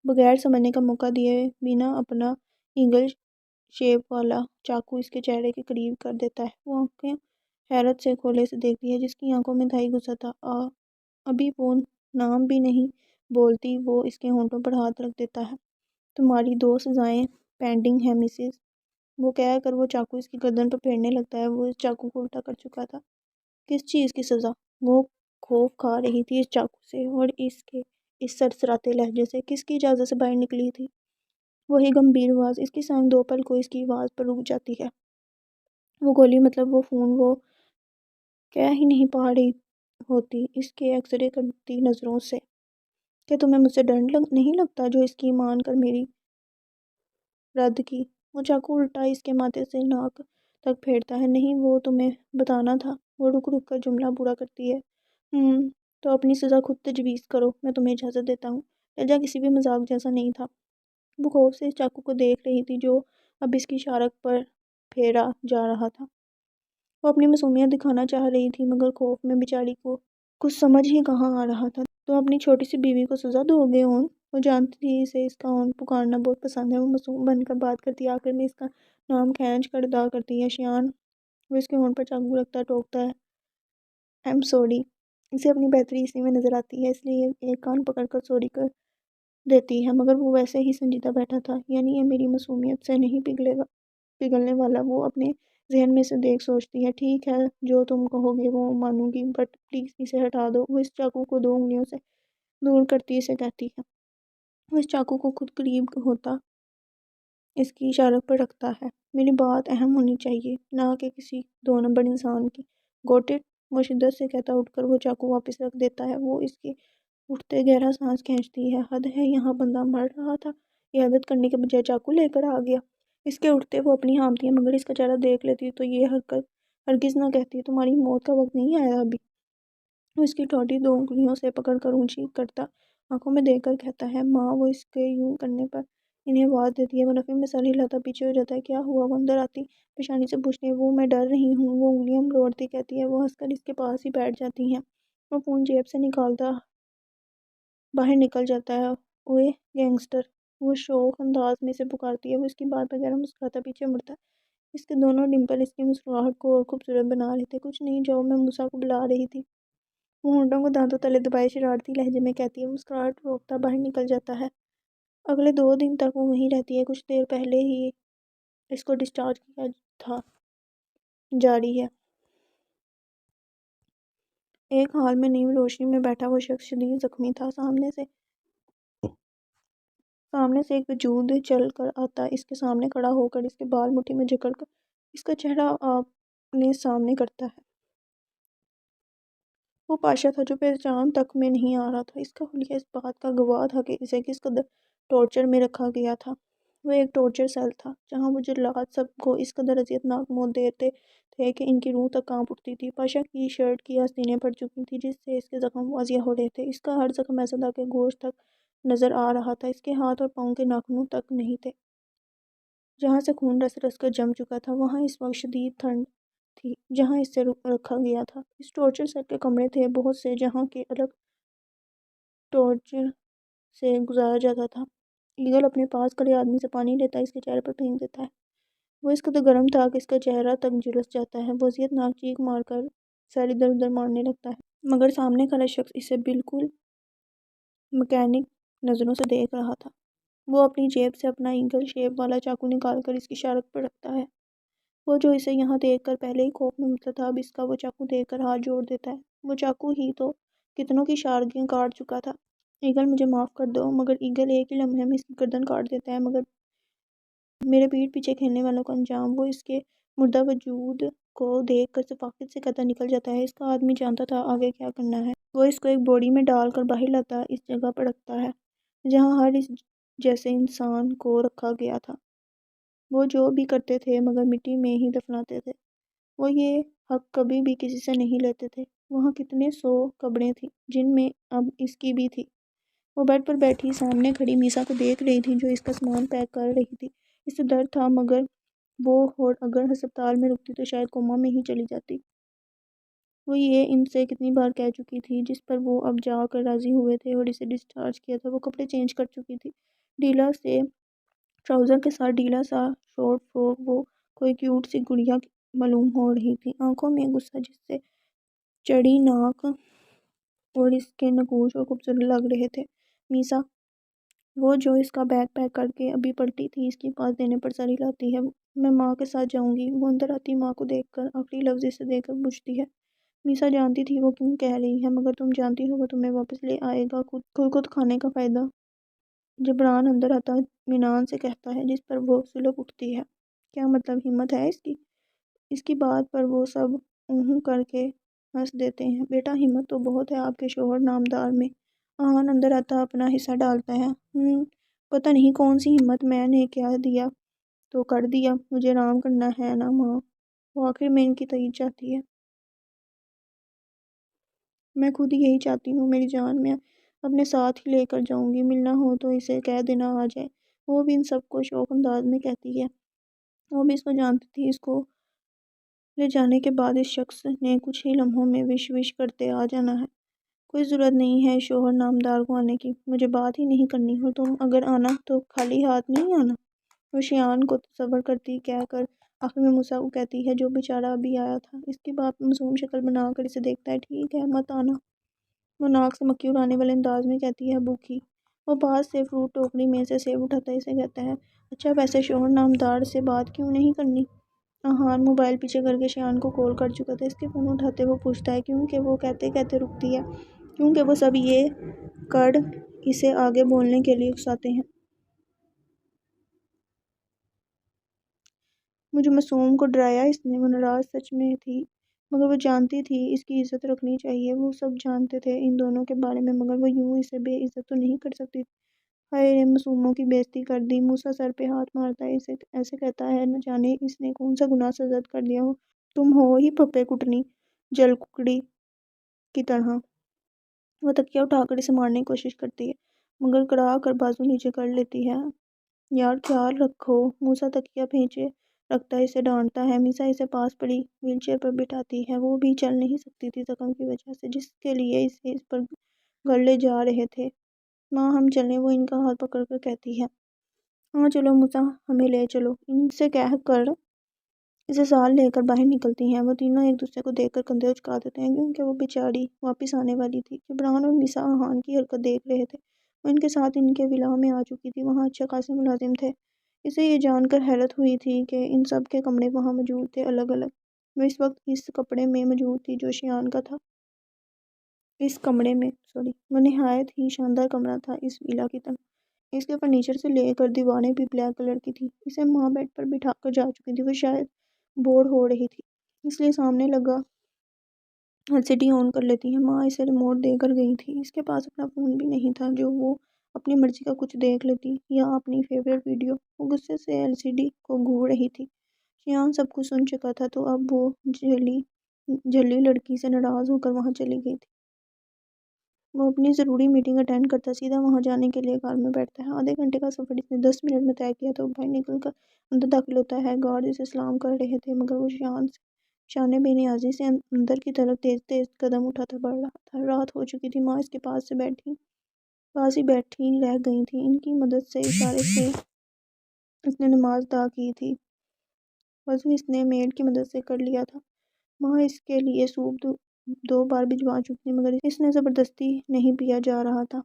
بغیر سمجھنے کا موقع دیے بنا اپنا ایگل شیپ والا چاقو اس کے چہرے کے قریب کر دیتا ہے، وہ آنکھیں حیرت سے کھولے سے دیکھتی ہے جس کی آنکھوں میں دھائی غصہ تھا، ابھی وہ نام بھی نہیں بولتی وہ اس کے ہونٹوں پر ہاتھ رکھ دیتا ہے۔ تمہاری 2 سزائیں پینڈنگ ہیں مسز، وہ کہہ کر وہ چاقو اس کی گردن پر پھیرنے لگتا ہے، وہ اس چاقو کو الٹا کر چکا تھا۔ کس چیز کی سزا؟ وہ خوف کھا رہی تھی اس چاقو سے اور اس کے اس سرسراتے لہجے سے، کس کی اجازت سے باہر نکلی تھی وہی گمبھیر آواز، اس کی سانگ 2 پل کو اس کی آواز پر رک جاتی ہے، وہ گولی مطلب وہ فون وہ کہہ ہی نہیں پا رہی ہوتی اس کے ایکسرے کرتی نظروں سے کہ تمہیں مجھ سے ڈر نہیں لگتا جو اس کی مان کر میری رد کی۔ وہ چاقو الٹا اس کے ماتھے سے ناک تک پھیرتا ہے، نہیں وہ تمہیں بتانا تھا، وہ رک رک کر جملہ پورا کرتی ہے، تو اپنی سزا خود تجویز کرو، میں تمہیں اجازت دیتا ہوں۔ لہجہ کسی بھی مذاق جیسا نہیں تھا، وہ خوف سے اس چاقو کو دیکھ رہی تھی جو اب اس کی شارک پر پھیرا جا رہا تھا، وہ اپنی معصومیت دکھانا چاہ رہی تھی مگر خوف میں بیچاری کو کچھ سمجھ ہی کہاں آ رہا تھا۔ تم اپنی چھوٹی سی بیوی کو سزا دو گے اون؟ وہ جانتی تھی اسے اس کا اون پکارنا بہت پسند ہے، وہ معصوم بن کر بات کرتی آخر میں اس کا نام کھینچ کر ادا کرتی ہے شیان، وہ اس کے ہونٹ پر چاقو رکھتا ٹوکتا ہے ایم سوری، اسے اپنی بہتری اسی میں نظر آتی ہے، اس لیے ایک کان پکڑ کر سوری کر دیتی ہے، مگر وہ ویسے ہی سنجیدہ بیٹھا تھا، یعنی یہ میری معصومیت سے نہیں پگھلنے والا، وہ اپنے ذہن میں سے دیکھ سوچتی ہے، ٹھیک ہے جو تم کہو گے وہ مانوں گی، بٹ پلیز اسے ہٹا دو۔ وہ اس چاقو کو 2 انگلیوں سے دور کرتی اسے کہتی ہے، وہ اس چاقو کو خود قریب ہوتا اس کی شارک پر رکھتا ہے، میری بات اہم ہونی چاہیے نہ کہ کسی 2 نمبر انسان کی، گوٹ اٹ؟ وہ شدت سے کہتا اٹھ کر وہ چاقو واپس رکھ دیتا ہے، وہ اس کے اٹھتے گہرا سانس کھینچتی ہے، حد ہے یہاں بندہ مر رہا تھا، عیادت کرنے کے بجائے چاقو لے کر آ گیا۔ اس کے اٹھتے وہ اپنی ہامتی ہے مگر اس کا چہرہ دیکھ لیتی تو یہ حرکت ہرگز نہ کہتی تمہاری موت کا وقت نہیں آیا ابھی۔ وہ اس کی ٹھوڑی 2 انگلیوں سے پکڑ کر اونچی کرتا آنکھوں میں دیکھ کر کہتا ہے ماں، وہ اس کے یوں کرنے پر انہیں آواز دیتی ہے، وہ نفی میں سر ہلاتا پیچھے ہو جاتا ہے، کیا ہوا؟ وہ اندر آتی پیشانی سے پوچھتی ہے، وہ میں ڈر رہی ہوں، وہ انگلیاں مروڑتی کہتی ہے، وہ ہنس کر اس کے پاس ہی بیٹھ جاتی ہیں، وہ فون جیب سے نکالتا باہر نکل جاتا ہے، اوئے گینگسٹر، وہ شوخ انداز میں سے پکارتی ہے، وہ اس کی بات پر غیر مسکراتا پیچھے مڑتا ہے، اس کے دونوں ڈمپل اس کی مسکراہٹ کو اور خوبصورت بنا رہے تھے۔ کچھ نہیں جو میں موسیٰ کو بلا رہی تھی، وہ ہونٹوں کو دانتوں تلے دبائے شرارتی لہجے میں کہتی ہے۔ مسکراہٹ روکتا باہر نکل جاتا ہے۔ اگلے 2 دن تک وہ وہیں رہتی ہے۔ کچھ دیر پہلے ہی اس کو ڈسچارج کیا تھا۔ جاری ہے۔ ایک ہال میں نیم روشنی میں بیٹھا وہ شخص شدید زخمی تھا۔ سامنے سے ایک وجود چل کر آتا، اس کے سامنے کھڑا ہو کر اس کے بال مٹھی میں جکڑ کر اس کا چہرہ اپنے سامنے کرتا ہے۔ وہ پاشا تھا جو پہچان تک میں نہیں آ رہا تھا۔ اس کا حلیہ اس بات کا گواہ تھا کہ اسے کس قدر ٹارچر میں رکھا گیا تھا۔ وہ ایک ٹارچر سیل تھا جہاں وہ جلاد سب کو اس قدر اذیتناک موت دیتے تھے کہ ان کی روح تک کانپ اٹھتی تھی۔ پاشا کی شرٹ کی آستینیں پھٹ چکی تھیں جس سے اس کے زخم واضح ہو رہے تھے۔ اس کا ہر زخم ایسا تھا کہ گوشت تک نظر آ رہا تھا، اس کے ہاتھ اور پاؤں کے ناخنوں تک نہیں تھے۔ جہاں سے خون رس رس کر جم چکا تھا وہاں اس وقت شدید ٹھنڈ تھی جہاں اسے رکھا گیا تھا۔ اس ٹارچر سیل کے کمرے تھے بہت سے جہاں کے الگ ٹارچر سے گزارا جاتا تھا۔ ایگل اپنے پاس کھڑے آدمی سے پانی لیتا ہے، اس کے چہرے پر پھینک دیتا ہے۔ وہ اس قدر گرم تھا کہ اس کا چہرہ تک جھلس جاتا ہے۔ وہ اذیتناک چیخ مار کر سر ادھر ادھر مارنے لگتا ہے، مگر سامنے کھڑا شخص اسے بالکل مکینک نظروں سے دیکھ رہا تھا۔ وہ اپنی جیب سے اپنا ایگل شیپ والا چاقو نکال کر اس کی شارک پر رکھتا ہے۔ وہ جو اسے یہاں دیکھ کر پہلے ہی خوف میں مبتلا تھا، اب اس کا وہ چاقو دیکھ کر ہاتھ جوڑ دیتا ہے۔ وہ چاقو ہی تو کتنوں کی شارکیں کاٹ چکا تھا۔ ایگل مجھے معاف کر دو، مگر ایگل ایک ہی لمحے میں اس کی گردن کاٹ دیتا ہے، مگر میرے پیٹھ پیچھے کھیلنے والوں کا انجام۔ وہ اس کے مردہ وجود کو دیکھ کر صفاقت سے قدر نکل جاتا ہے۔ اس کا آدمی جانتا تھا آگے کیا کرنا ہے۔ وہ اس کو ایک بوری میں ڈال کر باہر لاتا، اس جگہ پر رکھتا ہے جہاں ہر اس جیسے انسان کو رکھا گیا تھا۔ وہ جو بھی کرتے تھے مگر مٹی میں ہی دفناتے تھے۔ وہ یہ حق کبھی بھی کسی سے نہیں لیتے تھے۔ وہاں کتنے 100 قبریں تھیں جن میں اب اس کی بھی تھی۔ وہ بیڈ پر بیٹھی سامنے کھڑی میسا کو دیکھ رہی تھی جو اس کا سامان پیک کر رہی تھی۔ اسے درد تھا مگر وہ اور اگر ہسپتال میں رکتی تو شاید کوما میں ہی چلی جاتی۔ وہ یہ ان سے کتنی بار کہہ چکی تھی، جس پر وہ اب جا کر راضی ہوئے تھے اور اسے ڈسچارج کیا تھا۔ وہ کپڑے چینج کر چکی تھی، ڈھیلا سے ٹراؤزر کے ساتھ ڈھیلا سا شارٹ فراک۔ وہ کوئی کیوٹ سی گڑیا معلوم ہو رہی تھی، آنکھوں میں غصہ جس سے چڑی ناک اور اس کے نقوش اور خوبصورت لگ رہے تھے۔ میسا وہ جو اس کا بیگ پیک کر کے ابھی پلٹی تھی اس کے پاس دینے پر سر ہلاتی ہے۔ میں ماں کے ساتھ جاؤں گی۔ وہ اندر آتی ماں کو دیکھ کر آخری لفظ اسے دے کر پوچھتی ہے۔ میسا جانتی تھی وہ کیوں کہہ رہی ہے، مگر تم جانتی ہو وہ تمہیں واپس لے آئے گا۔ خود کھانے کا فائدہ۔ جبران اندر آتا اطمینان سے کہتا ہے جس پر وہ سلک اٹھتی ہے۔ کیا مطلب ہمت ہے اس کی؟ اس کی بات پر وہ سب اونہوں کر کے ہنس دیتے ہیں۔ بیٹا ہمت تو بہت ہے آپ کے شوہر نامدار میں۔ آہان اندر آتا اپنا حصہ ڈالتا ہے۔ پتہ نہیں کون سی ہمت، میں نے کہہ دیا تو کر دیا، مجھے آرام کرنا ہے نا ماں۔ وہ آخر میں ان کی تائید چاہتی ہے۔ میں خود ہی یہی چاہتی ہوں میری جان، میں اپنے ساتھ ہی لے کر جاؤں گی، ملنا ہو تو اسے کہہ دینا آ جائے۔ وہ بھی ان سب کو شوق انداز میں کہتی ہے۔ وہ بھی اس کو جانتی تھی اس کو لے جانے کے بعد اس شخص نے کچھ ہی لمحوں میں وش وش کرتے آ جانا ہے۔ کوئی ضرورت نہیں ہے شوہر نامدار کو آنے کی، مجھے بات ہی نہیں کرنی، اور تم اگر آنا تو خالی ہاتھ نہیں آنا۔ وہ شیان کو تصور کرتی کہہ کر آخر میں موسیٰ کو کہتی ہے جو بیچارہ ابھی آیا تھا۔ اس کی باپ معصوم شکل بنا کر اسے دیکھتا ہے۔ ٹھیک ہے مت آنا، وہ ناک سے مکھی اڑانے والے انداز میں کہتی ہے۔ بھوکی وہ پاس سے فروٹ ٹوکری میں سے سیب اٹھاتا ہے، اسے کہتا ہے اچھا ویسے شوہر نامدار سے بات کیوں نہیں کرنی؟ آہان موبائل پیچھے کر کے شیان کو کال کر چکا تھا۔ اس کے فون اٹھاتے وہ پوچھتا ہے کیونکہ وہ کہتے کہتے رکتی ہے، کیونکہ وہ سب یہ کڑ اسے آگے بولنے کے لیے اکساتے ہیں۔ مجھے معصوم کو ڈرایا اس نے، وہ ناراض سچ میں تھی مگر وہ جانتی تھی اس کی عزت رکھنی چاہیے۔ وہ سب جانتے تھے ان دونوں کے بارے میں مگر وہ یوں اسے بے عزت تو نہیں کر سکتی۔ ہائے رے معصوموں کی بے عزتی کر دی۔ موسیٰ سر پہ ہاتھ مارتا ہے، اسے ایسے کہتا ہے نہ جانے اس نے کون سا گناہ سرزد کر دیا ہو، تم ہو ہی پھپھے کٹنی جل ککڑی کی طرح۔ وہ تکیہ اٹھا کر اسے مارنے کی کوشش کرتی ہے مگر کڑا کر بازو نیچے کر لیتی ہے۔ یار خیال رکھو۔ موسیٰ تکیہ بھیجے رکھتا ہے، اسے ڈانٹتا ہے۔ میسا اسے پاس پڑی ویل چیئر پر بٹھاتی ہے۔ وہ بھی چل نہیں سکتی تھی زخم کی وجہ سے جس کے لیے اسے اس پر گھر لے جا رہے تھے۔ ماں ہم چلیں، وہ ان کا ہاتھ پکڑ کر کہتی ہے۔ ہاں چلو موسیٰ ہمیں لے چلو، ان سے کہہ کر اسے سال لے کر باہر نکلتی ہیں۔ وہ تینوں ایک دوسرے کو دیکھ کر کندھے اچکا دیتے ہیں کیونکہ وہ بیچاری واپس آنے والی تھی۔ جبران اور مسا آہان کی حرکت دیکھ رہے تھے۔ وہ ان کے ساتھ ان کے ولا میں آ چکی تھی۔ وہاں اچھے خاصے ملازم تھے۔ اسے یہ جان کر حیرت ہوئی تھی کہ ان سب کے کمرے وہاں موجود تھے، الگ الگ۔ وہ اس وقت اس کپڑے میں موجود تھی جو شیان کا تھا۔ اس کمرے میں وہ نہایت ہی شاندار کمرہ تھا اس ولا کی طرح۔ اس کے فرنیچر سے لے کر دیواریں بھی بلیک کلر کی تھی۔ اسے ماں بیڈ پر بٹھا کر جا چکی تھی۔ وہ شاید بور ہو رہی تھی، اس لیے سامنے لگا LCD آن کر لیتی ہے۔ ماں اسے ریموٹ دے کر گئی تھی۔ اس کے پاس اپنا فون بھی نہیں تھا جو وہ اپنی مرضی کا کچھ دیکھ لیتی یا اپنی فیوریٹ ویڈیو۔ وہ غصے سے LCD کو گھور رہی تھی۔ شیان سب کچھ سن چکا تھا تو اب وہ جھلی لڑکی سے ناراض ہو کر وہاں چلی گئی تھی۔ وہ اپنی ضروری میٹنگ اٹینڈ کرتا سیدھا وہاں جانے کے لیے کار میں بیٹھتا ہے۔ آدھے گھنٹے کا سفر اس نے 10 منٹ میں طے کیا تو باہر نکل کر اندر داخل ہوتا ہے۔ گارڈ اسے سلام کر رہے تھے مگر وہ شان بے نیازی سے اندر کی طرف تیز تیز قدم اٹھاتا بڑھ رہا تھا۔ رات ہو چکی تھی۔ ماں اس کے پاس ہی بیٹھی رہ گئی تھی۔ ان کی مدد سے اشارے سے اس نے نماز ادا کی تھی۔ وضو اس نے میڈ کی مدد سے کر لیا تھا۔ ماں اس کے لیے سوپ 2 بار بھجوا چکی تھی مگر اس نے زبردستی نہیں پیا جا رہا تھا۔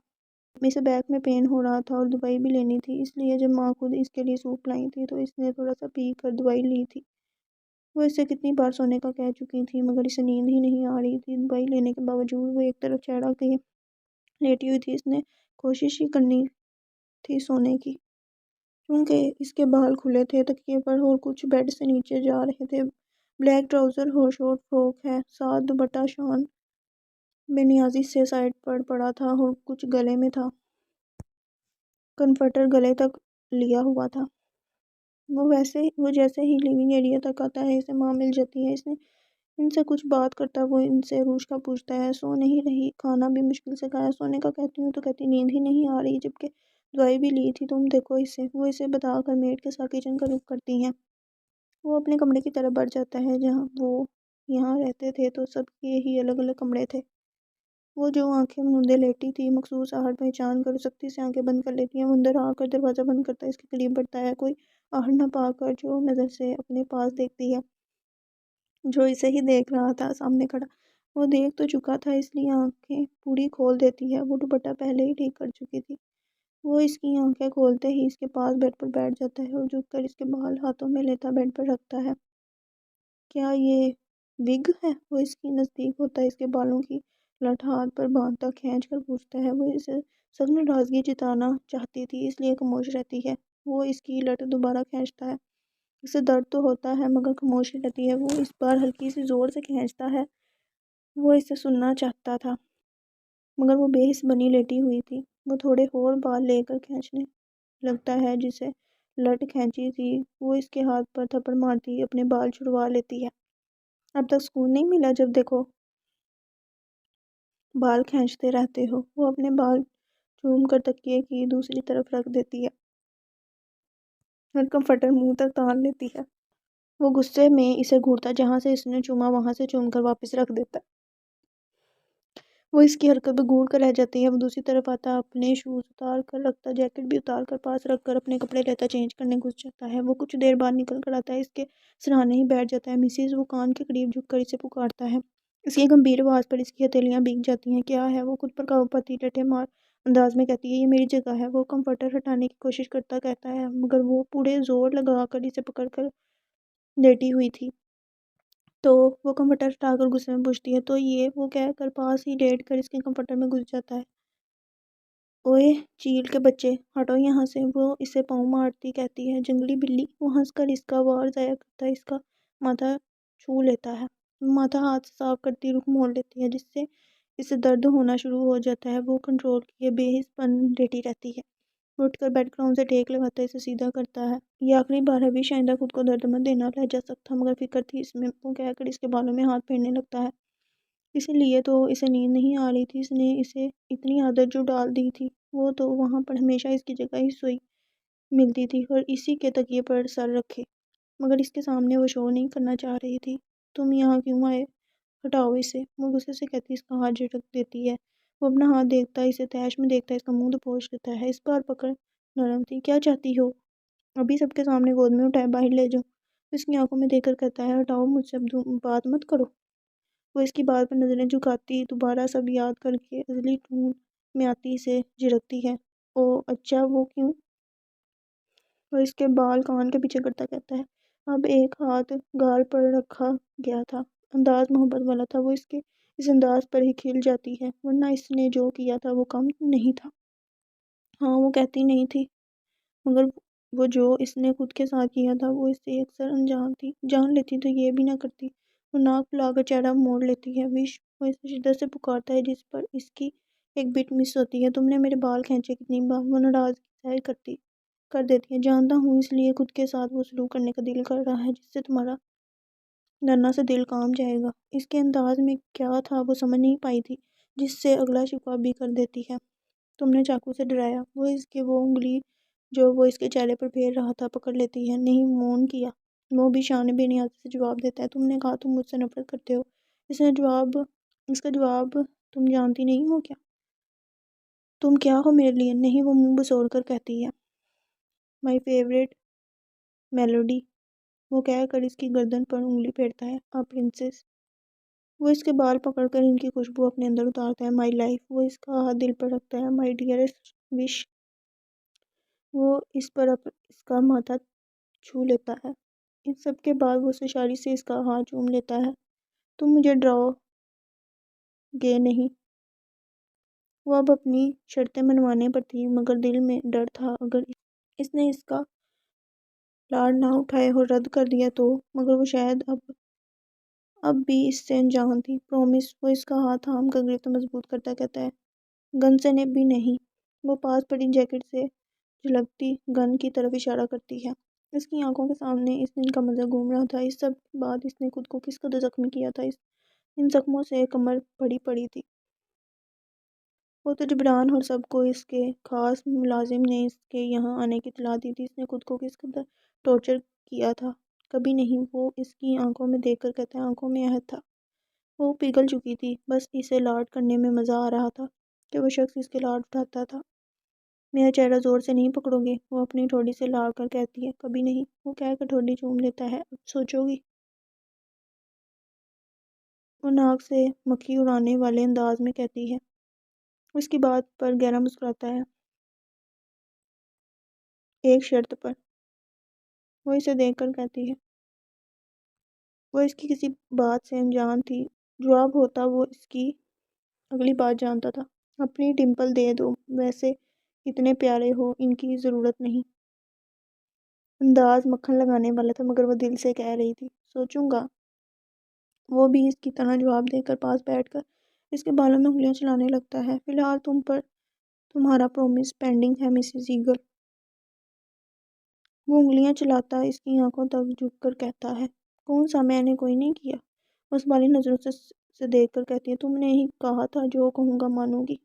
اسے بیک میں پین ہو رہا تھا اور دوائی بھی لینی تھی، اس لیے جب ماں خود اس کے لیے سوپ لائی تھی تو اس نے تھوڑا سا پی کر دوائی لی تھی۔ وہ اس سے کتنی بار سونے کا کہہ چکی تھی مگر اسے نیند ہی نہیں آ رہی تھی۔ دوائی لینے کے باوجود وہ ایک طرف چڑھا کے لیٹی ہوئی تھی۔ اس نے کوشش ہی کرنی تھی سونے کی کیونکہ اس کے بال کھلے تھے تکیے پر اور کچھ بیڈ سے نیچے جا رہے تھے۔ بلیک ٹراؤزر اور شارٹ فراک ہے، ساتھ دوپٹہ شان بے نیازی سے سائڈ پر پڑا تھا اور کچھ گلے میں تھا۔ کنفرٹر گلے تک لیا ہوا تھا۔ وہ جیسے ہی لیونگ ایریا تک آتا ہے اسے ماں مل جاتی ہے۔ اس نے ان سے کچھ بات کرتا وہ ان سے عروج کا پوچھتا ہے، سو نہیں رہی؟ کھانا بھی مشکل سے کھایا، سونے کا کہتی ہوں تو کہتی نیند ہی نہیں آ رہی جبکہ دوائی بھی لی تھی، تم دیکھو اسے۔ وہ اسے بتا کر میڈ کے ساتھ کچن کا رخ کرتی ہیں۔ وہ اپنے کمرے کی طرف بڑھ جاتا ہے جہاں وہ یہاں رہتے تھے تو سب کے ہی الگ الگ کمرے تھے۔ وہ جو آنکھیں موندے لیٹی تھی مخصوص آہٹ پہچان کر سختی سے آنکھیں بند کر لیتی ہے۔ وہ اندر آ کر دروازہ بند کرتا ہے، اس کے قریب بڑھتا ہے، کوئی آہٹ نہ پا کر جو نظر سے اپنے پاس دیکھتی ہے جو اسے ہی دیکھ رہا تھا سامنے کھڑا۔ وہ دیکھ تو چکا تھا اس لیے آنکھیں پوری کھول دیتی ہے۔ وہ دوپٹہ پہلے ہی ٹھیک کر چکی تھی۔ وہ اس کی آنکھیں کھولتے ہی اس کے پاس بیڈ پر بیٹھ جاتا ہے اور جھک کر اس کے بال ہاتھوں میں لیتا بیڈ پر رکھتا ہے۔ کیا یہ وگ ہے؟ وہ اس کی نزدیک ہوتا ہے، اس کے بالوں کی لٹ ہاتھ پر باندھتا کھینچ کر پوچھتا ہے۔ وہ اسے سخت ناراضگی جتانا چاہتی تھی اس لیے خاموش رہتی ہے۔ وہ اس کی لٹ دوبارہ کھینچتا ہے، اسے درد تو ہوتا ہے مگر خاموش رہتی ہے۔ وہ اس بار ہلکی سی زور سے کھینچتا ہے، وہ اسے سننا چاہتا تھا مگر وہ بے حس بنی لیٹی ہوئی تھی۔ وہ تھوڑے اور بال لے کر کھینچنے لگتا ہے جسے لٹ کھینچی تھی وہ اس کے ہاتھ پر تھپڑ مارتی اپنے بال چھڑوا لیتی ہے۔ اب تک سکون نہیں ملا؟ جب دیکھو بال کھینچتے رہتے ہو۔ وہ اپنے بال چوم کر تکیے کی دوسری طرف رکھ دیتی ہے اور کمفرٹر منہ تک تان لیتی ہے۔ وہ غصے میں اسے گھورتا جہاں سے اس نے چوما وہاں سے چوم کر واپس رکھ دیتا ہے۔ وہ اس کی حرکت پہ گھور کر رہ جاتی ہے۔ وہ دوسری طرف آتا، اپنے شوز اتار کر رکھتا، جیکٹ بھی اتار کر پاس رکھ کر اپنے کپڑے لیتا، چینج کرنے گھس جاتا ہے۔ وہ کچھ دیر بعد نکل کر آتا ہے، اس کے سرہانے ہی بیٹھ جاتا ہے۔ مسز وہ کان کے قریب جھک کر اسے پکارتا ہے۔ اس کی گمبھیر آواز پر اس کی ہتھیلیاں بھیگ جاتی ہیں۔ کیا ہے؟ وہ خود پر قابو پاتی ٹھٹھے مار انداز میں کہتی ہے، یہ میری جگہ ہے۔ وہ کمفرٹر ہٹانے کی کوشش کرتا کہتا ہے مگر وہ پورے زور لگا کر اسے پکڑ کر لیٹی ہوئی تھی۔ تو وہ کمفرٹر ہٹا کر غصے میں پوچھتی ہے، تو یہ؟ وہ کہہ کر پاس ہی لیٹ کر اس کے کمفرٹر میں گھس جاتا ہے۔ اوئے چیل کے بچے، ہٹو یہاں سے! وہ اسے پاؤں مارتی کہتی ہے، جنگلی بلی! وہ ہنس کر اس کا وار ضائع کرتا اس کا ماتھا چھو لیتا ہے۔ وہ ماتھا ہاتھ سے صاف کرتی رخ موڑ لیتی ہے جس سے اسے درد ہونا شروع ہو جاتا ہے۔ وہ کنٹرول کیے بے حس پن لیٹی رہتی ہے۔ وہ اٹھ کر بیڈ گراؤنڈ سے ٹیک لگاتا اسے سیدھا کرتا ہے۔ یہ آخری بار ہے، بھی شائندہ خود کو درد مت دینا، لہجہ سخت تھا مگر فکر تھی اس میں۔ وہ کہہ کر اس کے بالوں میں ہاتھ پھیرنے لگتا ہے، اسی لیے تو اسے نیند نہیں آ رہی تھی، اس نے اسے اتنی عادت جو ڈال دی تھی۔ وہ تو وہاں پر ہمیشہ اس کی جگہ ہی سوئی ملتی تھی اور اسی کے تکیے پر سر رکھے مگر اس کے سامنے وہ شو نہیں کرنا چاہ رہی تھی۔ تم یہاں کیوں آئے؟ ہٹاؤ اسے! وہ غصے سے کہتی اس کا ہاتھ جھٹک دیتی ہے۔ وہ اپنا ہاتھ دیکھتا، اسے تیش میں دیکھتا، اس کا منہ دبوچ لیتا ہے۔ اس بار پکڑ نرم تھی۔ کیا چاہتی ہو؟ ابھی سب کے سامنے گود میں اٹھائے باہر لے جاؤ؟ اس کی آنکھوں میں دیکھ کر کہتا ہے ہٹاؤ مجھ سے، اب بات مت کرو۔ وہ اس کی بات پر نظریں جھکاتی دوبارہ سب یاد کر کے ازلی ٹون میں آتی سے جھڑکتی ہے۔ او اچھا وہ کیوں؟ وہ اس کے بال کان کے پیچھے کرتا کہتا ہے۔ اب ایک ہاتھ گال پر رکھا گیا تھا، انداز محبت والا تھا، وہ اس کے اس انداز پر ہی کھل جاتی ہے، ورنہ اس نے جو کیا تھا وہ کم نہیں تھا۔ ہاں وہ کہتی نہیں تھی، مگر وہ جو اس نے خود کے ساتھ کیا تھا وہ اس سے اکثر انجان تھی، جان لیتی تو یہ بھی نہ کرتی۔ وہ ناک پھلا کر چہرہ موڑ لیتی ہے۔ وش وہ اسے شدت سے پکارتا ہے، جس پر اس کی ایک بٹ مس ہوتی ہے۔ تم نے میرے بال کھینچے کتنی بار؟ وہ ناراضگی ظاہر کر دیتی ہے۔ جانتا ہوں، اس لیے خود کے ساتھ وہ سلوک کرنے کا دل کر رہا ہے جس سے تمہارا نرنا سے دل کام جائے گا۔ اس کے انداز میں کیا تھا وہ سمجھ نہیں پائی تھی، جس سے اگلا شکوہ بھی کر دیتی ہے۔ تم نے چاقو سے ڈرایا؟ وہ اس کی وہ انگلی جو وہ اس کے چہرے پر پھیر رہا تھا پکڑ لیتی ہے۔ نہیں، مون کیا۔ وہ بھی شان بے نیازی سے جواب دیتا ہے۔ تم نے کہا تم مجھ سے نفرت کرتے ہو۔ اس کا جواب تم جانتی نہیں ہو کیا؟ تم کیا ہو میرے لیے؟ نہیں، وہ منہ بسوڑ کر کہتی ہے۔ My favourite melody. وہ کہہ کر اس کی گردن پر انگلی پھیرتا ہے۔ پرنسس۔ وہ اس کے بال پکڑ کر ان کی خوشبو اپنے اندر اتارتا ہے۔ My life. وہ اس کا ہاتھ دل پر رکھتا ہے۔ مائی ڈیئرسٹ وش۔ وہ اس پر اس کا ماتھا چھو لیتا ہے۔ ان سب کے بعد وہ سشاری سے اس کا ہاتھ چوم لیتا ہے۔ تم مجھے ڈراؤ گے نہیں؟ وہ اب اپنی شرطیں منوانے پر تھی، مگر دل میں ڈر تھا اگر اس نے اس کا لاڑ نہ اٹھائے اور رد کر دیا تو، مگر وہ شاید اب بھی اس سے انجان تھی۔ پرومس۔ وہ اس کا ہاتھ تھام کر گرفت مضبوط کرتا کہتا ہے۔ گن سے نے بھی نہیں۔ وہ پاس پڑی جیکٹ سے جھلکتی گن کی طرف اشارہ کرتی ہے۔ اس کی آنکھوں کے سامنے اس دن کا منظر گھوم رہا تھا۔ اس سب کے بعد اس نے خود کو کس قدر زخمی کیا تھا، ان زخموں سے کمر پڑی پڑی تھی۔ وہ تو جبران، اور سب کو اس کے خاص ملازم نے اس کے یہاں آنے کی اطلاع دی تھی۔ اس نے خود کو کس قدر ٹارچر کیا تھا، کبھی نہیں۔ وہ اس کی آنکھوں میں دیکھ کر کہتا ہے۔ آنکھوں میں عہد تھا، وہ پگھل چکی تھی، بس اسے لاڈ کرنے میں مزہ آ رہا تھا کہ وہ شخص اس کے لاڈ اٹھاتا تھا۔ میرا چہرہ زور سے نہیں پکڑو گے؟ وہ اپنی ٹھوڑی سے لا کر کہتی ہے۔ کبھی نہیں۔ وہ کہہ کر ٹھوڑی چوم لیتا ہے۔ اب سوچو گی؟ وہ ناک سے مکھی اڑانے والے انداز میں کہتی ہے۔ اس کی بات پر گہرا مسکراتا ہے۔ ایک شرط پر۔ وہ اسے دیکھ کر کہتی ہے۔ وہ اس کی کسی بات سے انجان تھی، جواب ہوتا وہ اس کی اگلی بات جانتا تھا۔ اپنی ڈمپل دے دو، ویسے اتنے پیارے ہو، ان کی ضرورت نہیں۔ انداز مکھن لگانے والا تھا، مگر وہ دل سے کہہ رہی تھی سوچوں گا۔ وہ بھی اس کی طرح جواب دے کر پاس بیٹھ کر اس کے بالوں میں انگلیاں چلانے لگتا ہے۔ فی الحال تم پر تمہارا پرومس پینڈنگ ہے مسز ایگل۔ وہ انگلیاں چلاتا اس کی آنکھوں تک جھک کر کہتا ہے۔ کون سا؟ میں نے کوئی نہیں کیا۔ اس بالی نظروں سے دیکھ کر کہتی ہے۔ تم نے ہی کہا تھا جو کہوں گا مانوں گی۔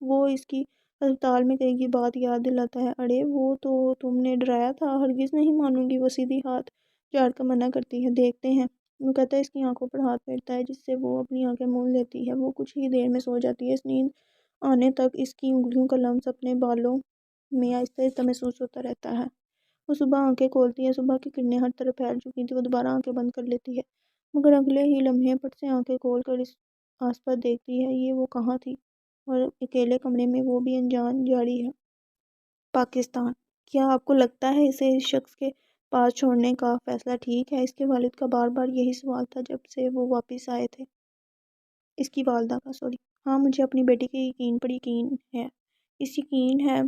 وہ اس کی اسپتال میں کہی کی بات یاد دلاتا ہے۔ اڑے وہ تو تم نے ڈرایا تھا، ہرگز نہیں مانوں گی۔ وہ سیدھی ہاتھ جھاڑ کر منع کرتی ہے۔ دیکھتے ہیں۔ وہ کہتا ہے، اس کی آنکھوں پر ہاتھ پھیرتا ہے، جس سے وہ اپنی آنکھیں مون لیتی ہے۔ وہ کچھ ہی دیر میں سو جاتی ہے۔ اس نیند آنے تک اس کی انگلیوں کا لمس اپنے بالوں میں آہستہ آہستہ محسوس ہوتا رہتا ہے۔ وہ صبح آنکھیں کھولتی ہے۔ صبح کی کرنیں ہر طرف پھیل چکی تھی۔ وہ دوبارہ آنکھیں بند کر لیتی ہے، مگر اگلے ہی لمحے پٹ سے آنکھیں کھول کر اس آس پاس دیکھتی ہے۔ یہ وہ کہاں تھی، اور اکیلے کمرے میں وہ بھی انجان جاری ہے۔ پاکستان۔ کیا آپ کو لگتا ہے اسے اس شخص کے پاس چھوڑنے کا فیصلہ ٹھیک ہے؟ اس کے والد کا بار بار یہی سوال تھا جب سے وہ واپس آئے تھے۔ اس کی والدہ کا ہاں، مجھے اپنی بیٹی کے یقین پر یقین ہے۔ یقین ہے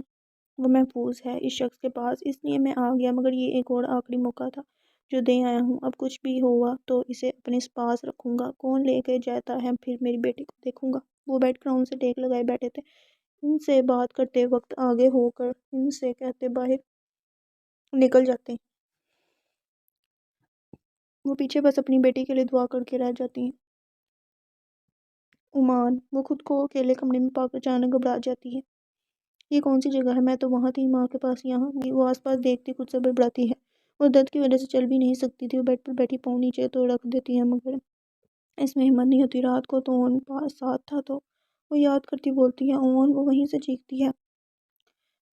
وہ محفوظ ہے اس شخص کے پاس، اس لیے میں آ گیا، مگر یہ ایک اور آخری موقع تھا جو دے آیا ہوں۔ اب کچھ بھی ہوا تو اسے اپنے پاس رکھوں گا۔ کون لے کے جاتا ہے پھر میری بیٹی کو دیکھوں گا۔ وہ بیڈ گراؤنڈ سے ٹیک لگائے بیٹھے تھے، ان سے بات کرتے وقت آگے ہو کر ان سے کہتے باہر نکل جاتے ہیں۔ وہ پیچھے بس اپنی بیٹی کے لیے دعا کر کے رہ جاتی ہیں۔ عمان۔ وہ خود کو اکیلے کمرے میں پا کر اچانک گھبرا جاتی ہے۔ یہ کون سی جگہ ہے؟ میں تو وہاں تھی، ماں کے پاس یہاں بھی۔ وہ آس پاس دیکھتی خود سے بڑبڑاتی ہے۔ وہ درد کی وجہ سے چل بھی نہیں سکتی تھی۔ وہ بیڈ پر بیٹھی پاؤں نیچے تو رکھ دیتی ہے، مگر اس میں ہمت نہیں ہوتی۔ رات کو تو اون پاس ساتھ تھا تو وہ یاد کرتی بولتی ہے اون۔ وہ وہیں سے چیختی ہے،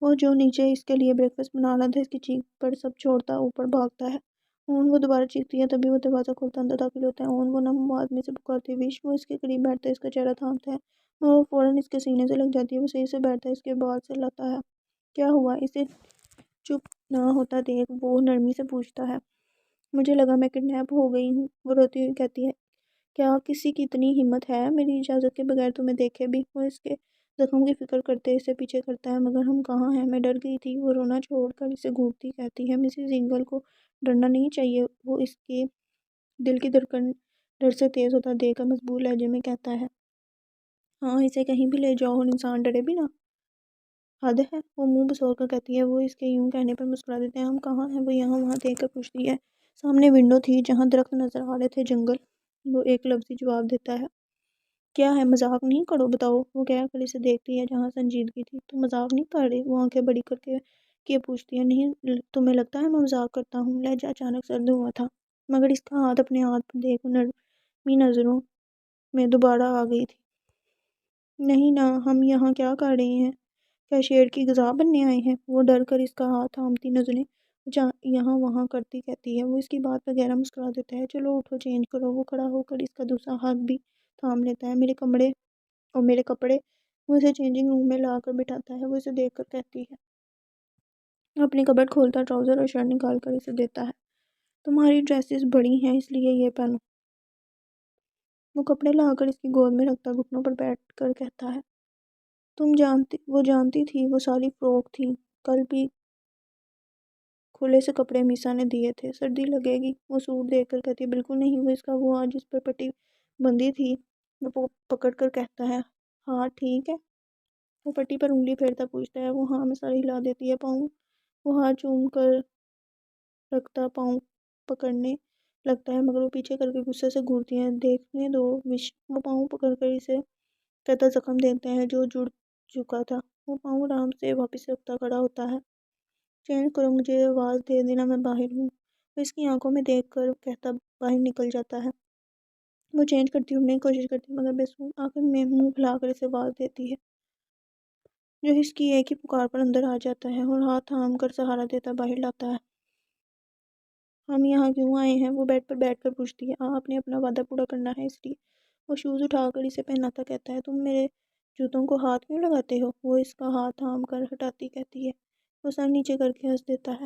وہ جو نیچے اس کے لیے بریک فاسٹ بنا رہا تھا۔ اس کی چیخ پر سب چھوڑتا اوپر بھاگتا ہے۔ اون وہ دوبارہ چیختی ہے، تبھی وہ دروازہ کھولتا اندر داخل ہوتا ہے۔ اون وہ نم آدمی سے پکارتی ہے، وش۔ وہ اس کے قریب بیٹھتا ہے، اس کا چہرہ تھامتا ہے اور وہ فوراً اس کے سینے سے لگ جاتی ہے۔ وہ صحیح سے بیٹھتا ہے، اس کے بال سے لاتا ہے۔ کیا ہوا؟ اسے چپ نہ ہوتا دیکھ وہ نرمی سے پوچھتا ہے۔ مجھے لگا میں کڈنیپ ہو گئی ہوں، وہ روتی ہوئی کہتی ہے۔ کیا کسی کی اتنی ہمت ہے میری اجازت کے بغیر تمہیں دیکھے بھی؟ وہ اس کے زخم کی فکر کرتے اسے پیچھے کرتا ہے۔ مگر ہم کہاں ہیں؟ میں ڈر گئی تھی۔ وہ رونا چھوڑ کر اسے گھورتی کہتی ہے، مسز انگل کو ڈرنا نہیں چاہیے۔ وہ اس کے دل کی دھڑکن ڈر سے تیز ہوتا دیکھ کر مضبوط لہجے میں کہتا ہے، ہاں اسے کہیں بھی لے جاؤ اور انسان ڈرے بھی نہ۔ حد ہے، وہ منہ بسور کر کہتی ہے۔ وہ اس کے یوں کہنے پر مسکرا دیتے ہیں۔ ہم کہاں ہیں؟ وہ یہاں وہاں دیکھ کر پوچھتی ہے۔ سامنے ونڈو تھی جہاں درخت نظر آ رہے تھے، جنگل۔ وہ ایک لفظی جواب دیتا ہے۔ کیا ہے؟ مذاق نہیں کرو، بتاؤ۔ وہ کہہ کر اسے دیکھتی ہے جہاں سنجیدگی تھی۔ تم مذاق نہیں کر رہی؟ وہ آنکھیں بڑی کر کے کیے پوچھتی ہے۔ نہیں، تمہیں لگتا ہے میں مذاق کرتا ہوں؟ لہجہ اچانک سرد ہوا تھا، مگر اس کا ہاتھ اپنے ہاتھ پر دیکھ نرمی نظروں میں دوبارہ آ گئی تھی۔ نہیں نا، ہم یہاں کیا کر رہے ہیں؟ کیا شیر کی غذا بننے آئے ہیں؟ وہ ڈر کر اس کا ہاتھ تھامتی نظریں یہاں وہاں کرتی کہتی ہے۔ وہ اس کی بات پر گہرا مسکرا دیتا ہے۔ چلو اٹھو، چینج کرو۔ وہ کھڑا ہو کر اس کا دوسرا ہاتھ بھی تھام لیتا ہے۔ میرے کپڑے۔ وہ اسے چینجنگ روم میں لا کر بٹھاتا ہے۔ وہ اسے دیکھ کر کہتی ہے، اپنی کپبورڈ کھولتا ٹراؤزر اور شرٹ نکال کر اسے دیتا ہے۔ تمہاری ڈریسز بڑی ہیں، اس لیے یہ پہنو۔ وہ کپڑے لا کر اس کی گود میں رکھتا گھٹنوں پر بیٹھ کر کہتا ہے، وہ جانتی تھی وہ ساری فروک تھی، کل بھی کھلے سے کپڑے میسا نے دیے تھے، سردی لگے گی۔ وہ سوٹ دیکھ کر کہتی ہے، بالکل نہیں، وہ اس کا وہ ہاتھ جس پر پٹی بندھی تھی وہ پکڑ کر کہتا ہے، ہاں ٹھیک ہے۔ وہ پٹی پر انگلی پھیرتا پوچھتا ہے۔ وہ ہاں میں سر ہلا دیتی ہے۔ پاؤں؟ وہ ہاتھ چوم کر رکھتا پاؤں پکڑنے لگتا ہے، مگر وہ پیچھے کر کے غصے سے گھورتی ہے۔ دیکھنے دو وش۔ وہ پاؤں پکڑ کر اسے کہتا زخم دیکھتے ہیں جو جڑ چکا تھا۔ وہ پاؤں آرام سے واپس رکھتا کھڑا ہوتا ہے۔ چینج کرو، مجھے آواز دے دینا، میں باہر ہوں۔ وہ اس کی آنکھوں میں دیکھ کر کہتا باہر نکل جاتا ہے۔ وہ چینج کرتی اٹھنے کی کوشش کرتی مگر بے سود۔ آخر میں منہ پھیلا کر اسے آواز دیتی ہے، جو اس کی ایک ہی پکار پر اندر آ جاتا ہے اور ہاتھ تھام کر سہارا دیتا باہر لاتا ہے۔ ہم یہاں کیوں آئے ہیں؟ وہ بیڈ پر بیٹھ کر پوچھتی ہے۔ آپ نے اپنا وعدہ پورا کرنا ہے، اس لیے۔ وہ شوز اٹھا کر اسے پہناتا کہتا ہے، تم میرے جوتوں کو ہاتھ کیوں لگاتے ہو؟ وہ اس کا ہاتھ تھام کر ہٹاتی کہتی ہے۔ وہ سر نیچے کر کے ہنس دیتا ہے،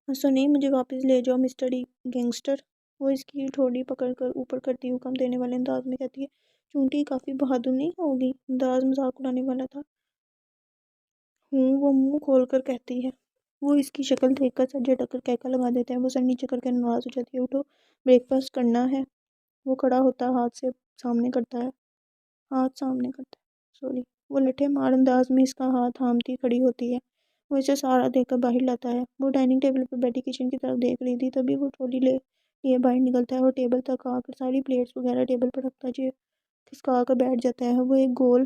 ہنسو نہیں، مجھے واپس لے جاؤ مسٹر گینگسٹر۔ وہ اس کی ٹھوڑی پکڑ کر اوپر کرتی حکم دینے والے انداز میں کہتی ہے، چونٹی کافی بہادر نہیں ہوگی؟ انداز مذاق اڑانے والا تھا۔ ہوں، وہ منہ کھول کر کہتی ہے۔ وہ اس کی شکل دیکھ کر سر جھٹک کر کہکا لگا دیتا ہے۔ وہ سر نیچے کر کے ناراض ہو جاتی ہے، اٹھو، بریک فاسٹ کرنا ہے۔ وہ کھڑا ہوتا ہاتھ سامنے کرتا ہے، سوری۔ وہ لٹھے مار انداز میں اس کا ہاتھ تھامتی کھڑی ہوتی ہے۔ وہ اسے سہارا دے کر باہر لاتا ہے۔ وہ ڈائننگ ٹیبل پر بیٹھی کچن کی طرف دیکھ رہی تھی، تبھی وہ ٹرالی لیے باہر نکلتا ہے اور ٹیبل تک آ کر ساری پلیٹس وغیرہ ٹیبل پر رکھتا کھسکا کر بیٹھ جاتا ہے۔ وہ ایک گول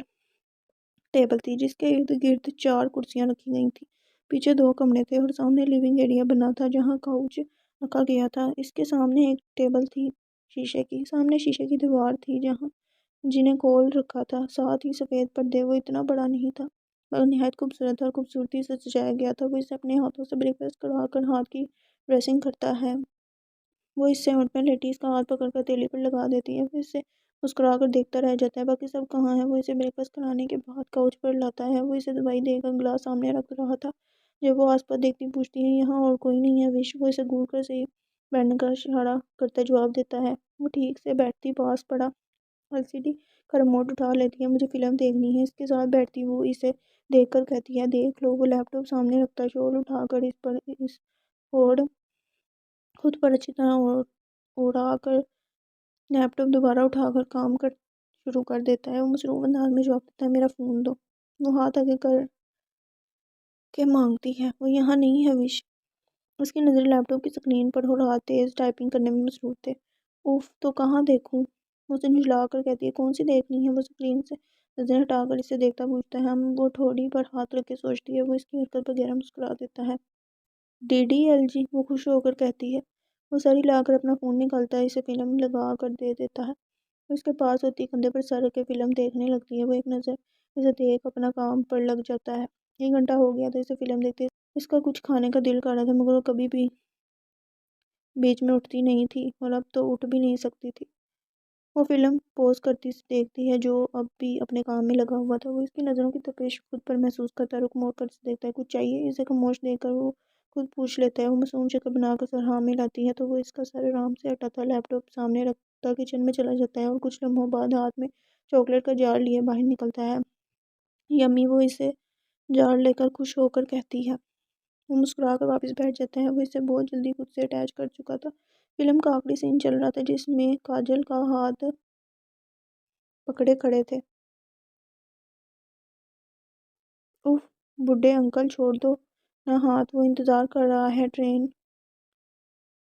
ٹیبل تھی جس کے ارد گرد 4 کرسیاں رکھی گئی تھیں۔ پیچھے 2 کمرے تھے اور سامنے لیونگ ایریا بنا تھا جہاں کاؤچ رکھا گیا تھا۔ اس کے سامنے ایک ٹیبل تھی شیشے کی، سامنے شیشے کی دیوار تھی جنہیں کھول رکھا تھا، ساتھ ہی سفید پردے۔ وہ اتنا بڑا نہیں تھا مگر نہایت خوبصورت اور خوبصورتی سے سجایا گیا تھا۔ وہ اسے اپنے ہاتھوں سے بریک فاسٹ کروا کر ہاتھ کی ڈریسنگ کرتا ہے۔ وہ اس سے ہونٹ میں لیٹی اس کا ہاتھ پکڑ کر تیلی پر لگا دیتی ہے۔ وہ اسے مسکرا کر دیکھتا رہ جاتا ہے، باقی سب کہاں ہیں؟ وہ اسے بریک فاسٹ کرانے کے بعد کاؤچ پر لاتا ہے۔ وہ اسے دوائی دے کر گلاس سامنے رکھ رہا تھا جب وہ آس پاس دیکھتی پوچھتی ہے، یہاں اور کوئی نہیں ہے وش؟ وہ اسے گھور کر صحیح بیٹھنے کا اشارہ کرتا جواب دیتا ہے۔ وہ ٹھیک سے بیٹھتی پاس پڑا LCD کا ریموٹ اٹھا لیتی ہے، مجھے فلم دیکھنی ہے۔ اس کے ساتھ بیٹھتی وہ اسے دیکھ کر کہتی ہے، دیکھ لو۔ وہ لیپ ٹاپ سامنے رکھتا شال اٹھا کر اور خود پر اچھی طرح اوڑھا کر لیپ ٹاپ دوبارہ اٹھا کر کام شروع کر دیتا ہے۔ وہ مصروف انداز میں جواب دیتا ہے، میرا فون دو۔ وہ ہاتھ آگے کر کے مانگتی ہے، وہ یہاں نہیں ہے وش؟ اس کی نظر لیپ ٹاپ کی سکرین پر اور ہاتھ تیز ٹائپنگ کرنے میں مصروف تھے۔ اوف، تو کہاں دیکھوں؟ وہ اسے جھلا کر کہتی ہے، کون سی دیکھنی ہے؟ وہ سکرین سے نظریں ہٹا کر اسے دیکھتا پوچھتا ہے۔ وہ ٹھوڑی پر ہاتھ رکھ کے سوچتی ہے۔ وہ اس کی حرکت پر گہرا مسکرا دیتا ہے، DDLG؟ وہ خوش ہو کر کہتی ہے۔ وہ سر ہلا کر اپنا فون نکالتا ہے، اسے فلم لگا کر دے دیتا ہے۔ وہ اس کے پاس ہوتی کندھے پر سر رکھ کے فلم دیکھنے لگتی ہے۔ وہ ایک نظر اسے دیکھ اپنا کام پر لگ جاتا ہے۔ 1 گھنٹہ ہو گیا تھا اسے فلم دیکھتے۔ اس کا کچھ کھانے کا دل کر رہا تھا مگر وہ کبھی بھی بیچ میں اٹھتی نہیں تھی اور اب تو اٹھ بھی نہیں سکتی تھی۔ وہ فلم پوز کرتی دیکھتی ہے جو اب بھی اپنے کام میں لگا ہوا تھا۔ وہ اس کی نظروں کی تپش خود پر محسوس کرتا ہے، رخ موڑ کر دیکھتا ہے، کچھ چاہیے؟ اسے خاموش دیکھ کر وہ خود پوچھ لیتا ہے۔ وہ معصوم شکل بنا کر سر ہاں میں لاتی ہے تو وہ اس کا سر آرام سے ہٹاتا، لیپ ٹاپ سامنے رکھتا کچن میں چلا جاتا ہے اور کچھ لمحوں بعد ہاتھ میں چاکلیٹ کا جار لیے باہر نکلتا ہے۔ یمی، وہ اسے جار لے کر خوش ہو کر کہتی ہے۔ وہ مسکرا کر واپس بیٹھ جاتا ہے۔ وہ اسے بہت جلدی خود سے اٹیچ کر چکا تھا۔ فلم کا آخری سین چل رہا تھا جس میں کاجل کا ہاتھ پکڑے کھڑے تھے۔ اف بڈھے انکل، چھوڑ دو نہ ہاتھ، وہ انتظار کر رہا ہے، ٹرین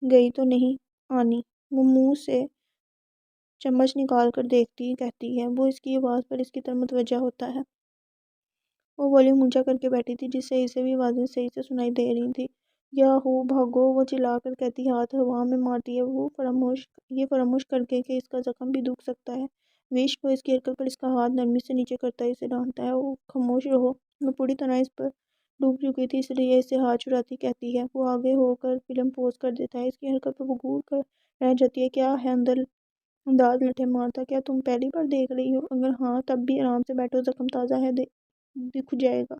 گئی تو نہیں آنی؟ وہ منہ سے چمچ نکال کر دیکھتی کہتی ہے۔ وہ اس کی آواز پر اس کی طرف متوجہ ہوتا ہے۔ وہ والیوم اونچا کر کے بیٹھی تھی جس سے اسے بھی آوازیں صحیح سے سنائی دے رہی تھی۔ یاہو بھاگو، وہ چلا کر کہتی، ہاتھ ہوا میں مارتی ہے وہ فراموش کر کے کہ اس کا زخم بھی دکھ سکتا ہے۔ وش، وہ اس کی حرکت پر اس کا ہاتھ نرمی سے نیچے کرتا ہے، اسے ڈانٹتا ہے، وہ خاموش رہو۔ وہ پوری طرح اس پر ڈوب چکی تھی اس لیے اسے ہاتھ چھڑاتی کہتی ہے۔ وہ آگے ہو کر فلم پوز کر دیتا ہے۔ اس کی حرکت پر وہ گھور کر رہ جاتی ہے۔ کیا ہے انداز لٹھے مارتا، کیا تم پہلی بار دیکھ رہی ہو؟ اگر ہاں تب بھی آرام سے بیٹھو، زخم تازہ ہے، دکھ جائے گا۔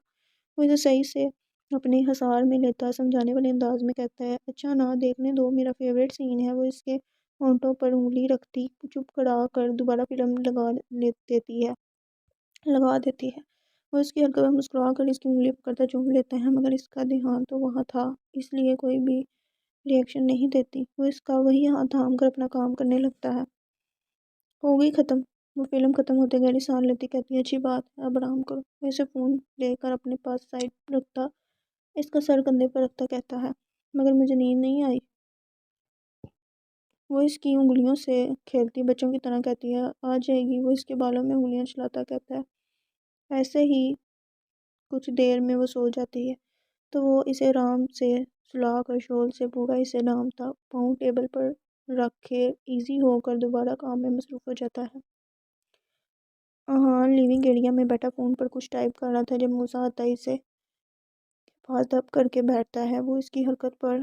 وہ اسے صحیح سے اپنے حصار میں لیتا، سمجھانے والے انداز میں کہتا ہے، اچھا نا، دیکھنے دو، میرا فیورٹ سین ہے۔ وہ اس کے ہونٹوں پر انگلی رکھتی چپ کرا کر دوبارہ فلم لگا دیتی ہے۔ وہ اس کی حرکت پر مسکرا کر اس کی انگلی پکڑتا چوم لیتا ہے، مگر اس کا دھیان تو وہاں تھا، اس لیے کوئی بھی ری ایکشن نہیں دیتی۔ وہ اس کا وہی ہاتھ تھام کر اپنا کام کرنے لگتا ہے۔ ہو گئی ختم؟ وہ فلم ختم ہوتے گہری سانس لیتی کہتی ہے، اچھی بات ہے، اب آرام کرو۔ وہ اسے فون لے کر اپنے پاس سائڈ رکھتا، اس کا سر کندھے پر رکھتا کہتا ہے، مگر مجھے نیند نہیں آئی۔ وہ اس کی انگلیوں سے کھیلتی بچوں کی طرح کہتی ہے، آ جائے گی۔ وہ اس کے بالوں میں انگلیاں چلاتا کہتا ہے، ایسے ہی کچھ دیر میں وہ سو جاتی ہے تو وہ اسے آرام سے سلا کر شال سے پورا اسے ڈھانپتا، پاؤں ٹیبل پر رکھے ایزی ہو کر دوبارہ کام میں مصروف ہو جاتا ہے۔ احان لیونگ ایریا میں بیٹھا فون پر کچھ ٹائپ کر رہا تھا جب موسیٰ آتا اسے پاس دب کر کے بیٹھتا ہے۔ وہ اس کی حرکت پر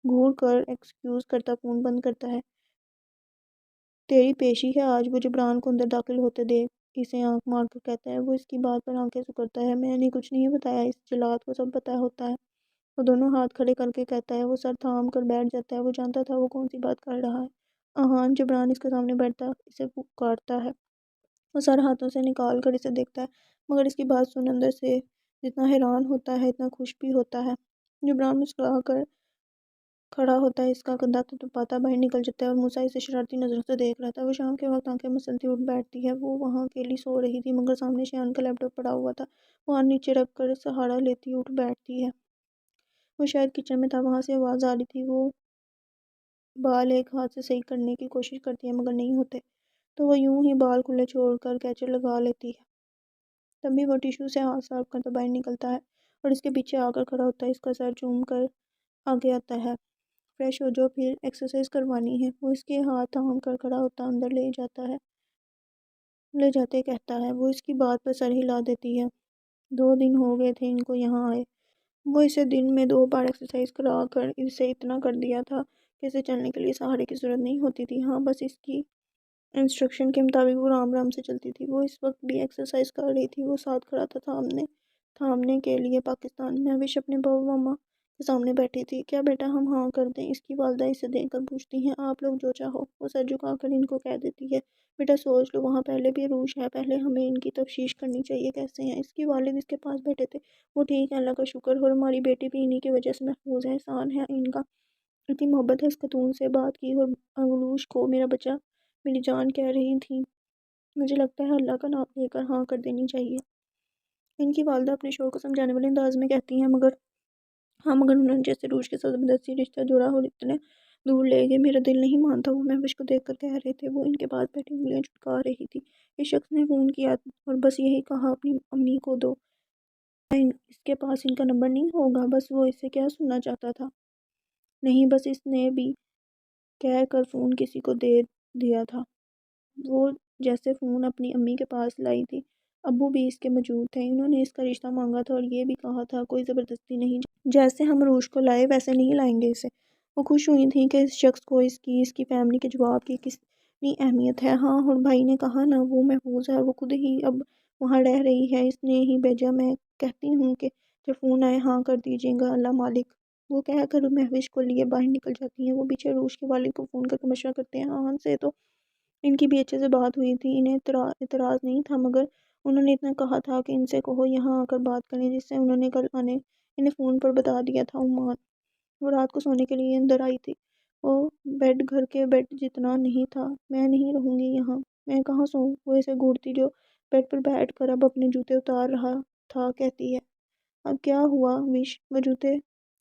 گھور کر ایکسکیوز کرتا فون بند کرتا ہے۔ تیری پیشی ہے آج؟ وہ جبران کو اندر داخل ہوتے دیکھ اسے آنکھ مار کر کہتا ہے۔ وہ اس کی بات پر آنکھیں سکڑتا ہے، میں نے کچھ نہیں بتایا، اس جلاد کو سب پتہ ہوتا ہے۔ وہ دونوں ہاتھ کھڑے کر کے کہتا ہے۔ وہ سر تھام کر بیٹھ جاتا ہے، وہ جانتا تھا وہ کون سی بات کر رہا ہے۔ احان، جبران اس کے سامنے بیٹھتا اسے پکارتا ہے۔ وہ سر ہاتھوں سے نکال کر اسے دیکھتا ہے، مگر اس کی بات سن اندر سے جتنا حیران ہوتا ہے اتنا خوش بھی ہوتا ہے۔ جبران مسکرا کر کھڑا ہوتا ہے، اس کا کندھا تھپتھپاتا باہر نکل جاتا ہے اور موسیٰ اسے شرارتی نظروں سے دیکھ رہا تھا۔ وہ شام کے وقت آنکھیں مسلتی اٹھ بیٹھتی ہے۔ وہ وہاں اکیلی سو رہی تھی مگر سامنے شایان کا لیپ ٹاپ پڑا ہوا تھا۔ وہ ہاتھ نیچے رکھ کر سہارا لیتی اٹھ بیٹھتی ہے۔ وہ شاید کچن میں تھا، وہاں سے آواز آ رہی تھی۔ وہ بال ایک ہاتھ سے صحیح کرنے کی کوشش کرتی ہے مگر نہیں ہوتے، تو وہ یوں ہی بال کھلے چھوڑ کر کیچر لگا لیتی ہے۔ تبھی وہ ٹیشو سے ہاتھ صاف کرتا باہر نکلتا ہے اور اس کے پیچھے آ کر کھڑا ہوتا ہے، اس کا سر چوم کر آگے آتا ہے، فریش ہو جو، پھر ایکسرسائز کروانی ہے۔ وہ اس کے ہاتھ تھام کر کھڑا ہوتا اندر لے جاتے کہتا ہے۔ وہ اس کی بات پر سر ہلا دیتی ہے، 2 دن ہو گئے تھے ان کو یہاں آئے۔ وہ اسے دن میں 2 بار ایکسرسائز کرا کر اسے اتنا کر دیا تھا کہ اسے چلنے کے لیے سہارے کی ضرورت نہیں ہوتی تھی۔ ہاں، بس اس کی انسٹرکشن کے مطابق وہ رام رام سے چلتی تھی۔ وہ اس وقت بھی ایکسرسائز کر رہی تھی، وہ ساتھ کھڑا تھا تھامنے کے لیے۔ پاکستان میں وش اپنے بابا ماما کے سامنے بیٹھی تھی۔ کیا بیٹا ہم ہاں کر دیں؟ اس کی والدہ اسے دیکھ کر پوچھتی ہیں، آپ لوگ جو چاہو۔ وہ سر جھکا کر ان کو کہہ دیتی ہے، بیٹا سوچ لو، وہاں پہلے بھی عروج ہے، پہلے ہمیں ان کی تفتیش کرنی چاہیے کیسے ہیں۔ اس کی والد اس کے پاس بیٹھے تھے، وہ ٹھیک ہے، اللہ کا شکر، اور ہماری بیٹی بھی انہی کی وجہ سے محفوظ ہے، احسان ہے ان کا، اتنی محبت ہے۔ اس خاتون سے بات کی اور عروج کو میرا بچہ میری جان کہہ رہی تھی، مجھے لگتا ہے اللہ کا نام لے کر ہاں کر دینی چاہیے۔ ان کی والدہ اپنے شوہر کو سمجھانے والے انداز میں کہتی ہیں، مگر انہوں نے جیسے عروج کے ساتھ زبردستی رشتہ جوڑا اور اتنے دور لے گئے، میرا دل نہیں مانتا۔ وہ مہوش کو دیکھ کر کہہ رہے تھے۔ وہ ان کے پاس بیٹھی انگلیاں چٹکا رہی تھی۔ اس شخص نے فون کیا اور بس یہی کہا، اپنی امی کو دو، اس کے پاس ان کا نمبر نہیں ہوگا؟ بس وہ اسے کیا سننا چاہتا تھا؟ نہیں، بس اس نے بھی کہہ کر فون کسی کو دے دیا تھا۔ وہ جیسے فون اپنی امی کے پاس لائی تھی، ابو بھی اس کے موجود تھے، انہوں نے اس کا رشتہ مانگا تھا اور یہ بھی کہا تھا کوئی زبردستی نہیں، جیسے ہم عروج کو لائے ویسے نہیں لائیں گے اسے۔ وہ خوش ہوئی تھیں کہ اس شخص کو اس کی فیملی کے جواب کی کتنی اہمیت ہے۔ ہاں، اور بھائی نے کہا نا، وہ محفوظ ہے، وہ خود ہی اب وہاں رہ رہی ہے، اس نے ہی بھیجا، میں کہتی ہوں کہ جب فون آئے ہاں کر دیجیے گا، اللہ مالک۔ وہ کہہ کر مہوش کو لیے باہر نکل جاتی ہیں۔ وہ پیچھے عروج کے والد کو فون کر کے مشورہ کرتے ہیں۔ ہاں سے تو ان کی بھی اچھے سے بات ہوئی تھی، انہیں اعتراض نہیں تھا، مگر انہوں نے اتنا کہا تھا کہ ان سے کہو یہاں آ کر بات کریں، جس سے انہوں نے کل آنے انہیں فون پر بتا دیا تھا۔ عمان وہ رات کو سونے کے لیے اندر آئی تھی۔ وہ بیڈ گھر کے بیڈ جتنا نہیں تھا۔ میں نہیں رہوں گی یہاں، میں کہاں سوؤں؟ وہ اسے گھورتی جو بیڈ پر بیٹھ کر اب اپنے جوتے اتار رہا تھا کہتی ہے، اب کیا ہوا وش؟ وہ جوتے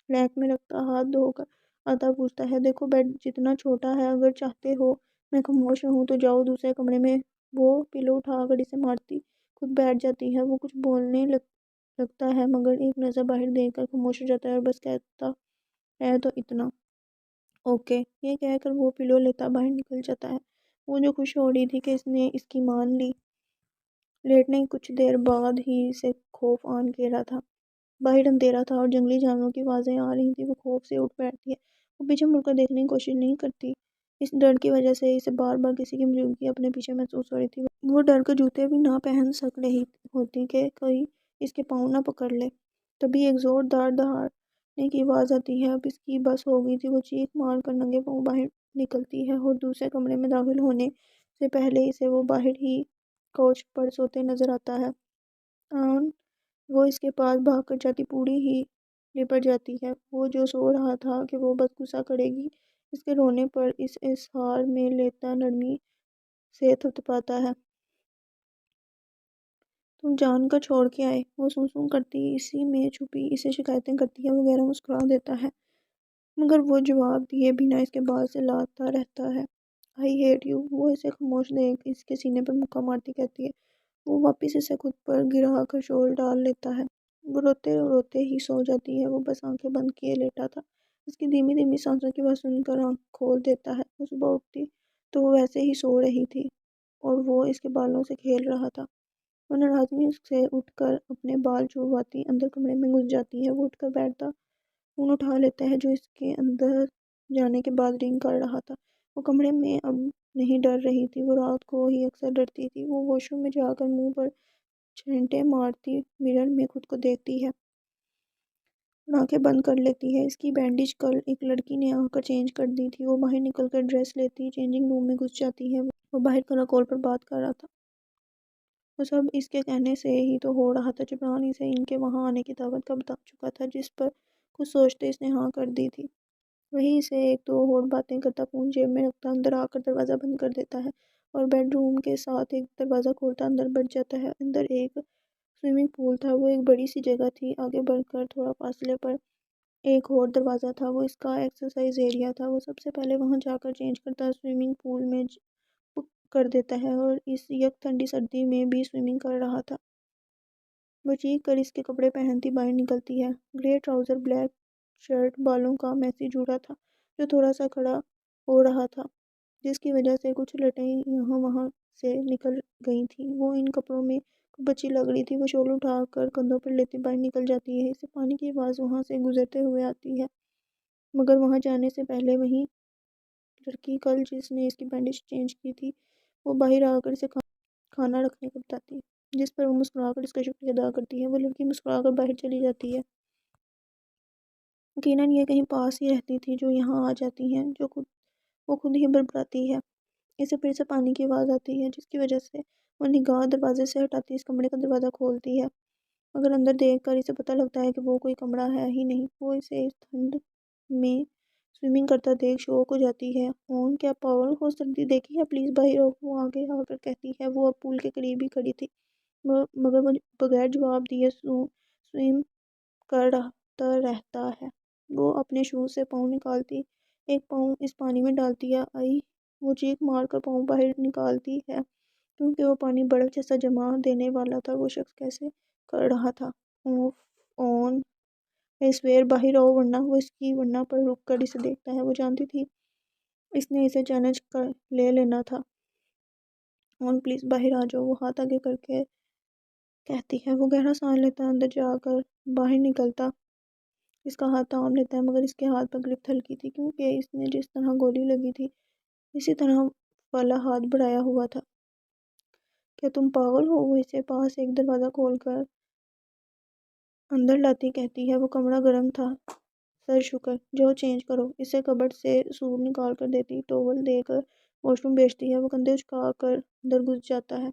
ریک میں رکھتا ہاتھ دھو کر آتا پوچھتا ہے، دیکھو بیڈ جتنا چھوٹا ہے، اگر چاہتے ہو میں خاموش رہوں تو جاؤ دوسرے کمرے میں۔ وہ پلو اٹھا کر اسے مارتی خود بیٹھ جاتی ہے۔ وہ کچھ بولنے لگتا ہے مگر ایک نظر باہر دیکھ کر خاموش ہو جاتا ہے اور بس کہتا ہے تو اتنا اوکے، یہ کہہ کر وہ پلو لیتا باہر نکل جاتا ہے۔ وہ جو خوش ہو رہی تھی کہ اس نے اس کی مان لی، لیٹنے کچھ دیر بعد ہی سے خوف آن گھیرا تھا۔ باہر اندھیرا تھا اور جنگلی جانوروں کی آوازیں آ رہی تھیں۔ وہ خوف سے اٹھ بیٹھتی ہے۔ وہ پیچھے مڑ کر دیکھنے کی کوشش نہیں کرتی، اس ڈر کی وجہ سے اسے بار بار کسی کی موجودگی اپنے پیچھے محسوس ہو رہی تھی۔ وہ ڈر کر جوتے بھی نہ پہن سک رہی ہوتی کہ کوئی اس کے پاؤں نہ پکڑ لے۔ تبھی ایک زوردار دہاڑنے کی آواز آتی ہے۔ اب اس کی بس ہو گئی تھی۔ وہ چیخ مار کر ننگے پاؤں باہر نکلتی ہے اور دوسرے کمرے میں داخل ہونے سے پہلے اسے وہ باہر ہی کوچ پر سوتے نظر آتا ہے۔ آن وہ اس کے پاس بھاگ کر جاتی پوری ہی لپٹ جاتی ہے۔ وہ جو سو رہا تھا کہ وہ بس غصہ کرے گی اس کے رونے پر، اس اظہار میں لیتا نرمی سے تھپتپاتا ہے، تم جان کر چھوڑ کے آئے۔ وہ سوں سوں کرتی اسی میں چھپی اسے شکایتیں کرتی ہے، وغیرہ مسکرا دیتا ہے، مگر وہ جواب دیے بنا اس کے بال سے لاتا رہتا ہے۔ I hate you. وہ اسے خاموش دیکھ اس کے سینے پر مکہ مارتی کہتی ہے۔ وہ واپس اسے خود پر گرا کر شول ڈال لیتا ہے۔ وہ روتے روتے ہی سو جاتی ہے۔ وہ بس آنکھیں بند کیے لیٹا تھا، اس کی دھیمی دھیمی سانسوں کی آواز سن کر آنکھ کھول دیتا ہے۔ وہ صبح اٹھتی تو وہ ویسے ہی سو رہی تھی اور وہ اس کے بالوں سے کھیل رہا تھا۔ وہ ناراضگی سے اٹھ کر اپنے بال چھڑواتی اندر کمرے میں گھس جاتی ہے۔ وہ اٹھ کر بیٹھتا فون اٹھا لیتا ہے جو اس کے اندر جانے کے بعد رنگ کر رہا تھا۔ وہ کمرے میں اب نہیں ڈر رہی تھی، وہ رات کو ہی اکثر ڈرتی تھی۔ وہ واش روم میں جا کر منہ پر چھینٹے مارتی مرر میں خود کو دیکھتی ہے اور آنکھیں بند کر لیتی ہے۔ اس کی بینڈیج کل ایک لڑکی نے آ کر چینج کر دی تھی۔ وہ باہر نکل کر ڈریس لیتی چینجنگ روم میں گھس جاتی ہے۔ وہ باہر کال پر بات کر رہا تھا۔ وہ سب اس کے کہنے سے ہی تو ہو رہا تھا۔ جبران اسے ان کے وہاں آنے کی دعوت کا بتا چکا تھا، جس پر کچھ سوچتے اس نے ہاں کر دی تھی۔ وہی سے ایک دو اور باتیں کرتا فون جیب میں رکھتا اندر آ کر دروازہ بند کر دیتا ہے اور بیڈ روم کے ساتھ ایک دروازہ کھولتا اندر بڑھ جاتا ہے۔ اندر ایک سوئمنگ پول تھا۔ وہ ایک بڑی سی جگہ تھی۔ آگے بڑھ کر تھوڑا فاصلے پر ایک اور دروازہ تھا، وہ اس کا ایکسرسائز ایریا تھا۔ وہ سب سے پہلے وہاں جا کر چینج کرتا، سوئمنگ پول میں کر دیتا ہے اور اس یک ٹھنڈی سردی میں بھی سوئمنگ کر رہا تھا۔ وہ چیخ کر اس کے کپڑے پہنتی باہر نکلتی ہے۔ گرے ٹراؤزر، بلیک شرٹ، بالوں کا میسی جوڑا تھا جو تھوڑا سا کھڑا ہو رہا تھا، جس کی وجہ سے کچھ لٹیں یہاں وہاں سے نکل گئی تھیں۔ وہ ان کپڑوں میں خوب بچی لگ رہی تھی۔ وہ شال اٹھا کر کندھوں پر لیتی باہر نکل جاتی ہے۔ اسے پانی کی آواز وہاں سے گزرتے ہوئے آتی ہے، مگر وہاں جانے سے پہلے وہی لڑکی کل جس نے اس کی بینڈیج چینج کی تھی، وہ باہر آ کر اسے کھانا رکھنے کو بتاتی ہے، جس پر وہ مسکرا کر اس کا شکریہ ادا کرتی ہے۔ وہ لڑکی مسکرا کر باہر چلی جاتی ہے۔ یقیناً یہ کہیں پاس ہی رہتی تھی جو یہاں آ جاتی ہیں، وہ خود ہی بڑبڑاتی ہے۔ اسے پھر سے پانی کی آواز آتی ہے، جس کی وجہ سے وہ نگاہ دروازے سے ہٹاتی اس کمرے کا دروازہ کھولتی ہے، مگر اندر دیکھ کر اسے پتہ لگتا ہے کہ وہ کوئی کمرہ ہے ہی نہیں۔ وہ اسے اس ٹھنڈ میں سوئمنگ کرتا دیکھ شوق ہو جاتی ہے۔ اون کیا پاگل ہو، سردی دیکھی ہے، پلیز باہر آؤ، وہ آگے آ کر کہتی ہے۔ وہ اب پول کے قریب ہی کھڑی تھی، مگر وہ بغیر جواب دیے سوئم کرتا رہتا ہے۔ وہ اپنے شوز سے پاؤں نکالتی ایک پاؤں اس پانی میں ڈالتی ہے، آئی وہ چیخ مار کر پاؤں باہر نکالتی ہے کیونکہ وہ پانی برف جیسا جما دینے والا تھا۔ وہ شخص کیسے کر رہا تھا؟ اون اس ویر باہر آؤ ورنہ وہ اس کی ورنہ پر رک کر اسے دیکھتا ہے۔ وہ جانتی تھی اس نے اسے چیلنج کر لے لینا تھا۔ اون پلیز باہر آ جاؤ، وہ ہاتھ آگے کر کے کہتی ہے۔ وہ گہرا سانس لیتا اندر جا کر باہر نکلتا اس کا ہاتھ تھام لیتا ہے مگر اس کے ہاتھ پر گرفت ہلکی تھی کیونکہ اس نے جس طرح گولی لگی تھی اسی طرح والا ہاتھ بڑھایا ہوا تھا۔ کیا تم پاگل ہو؟ وہ اسے پاس ایک دروازہ کھول کر اندر لاتی کہتی ہے۔ وہ کمرہ گرم تھا۔ سر شکر، جو چینج کرو۔ اسے کبرڈ سے سوٹ نکال کر دیتی، ٹاول دے کر واش روم بھیجتی ہے۔ وہ کندھے اچکا کر اندر گھس جاتا ہے۔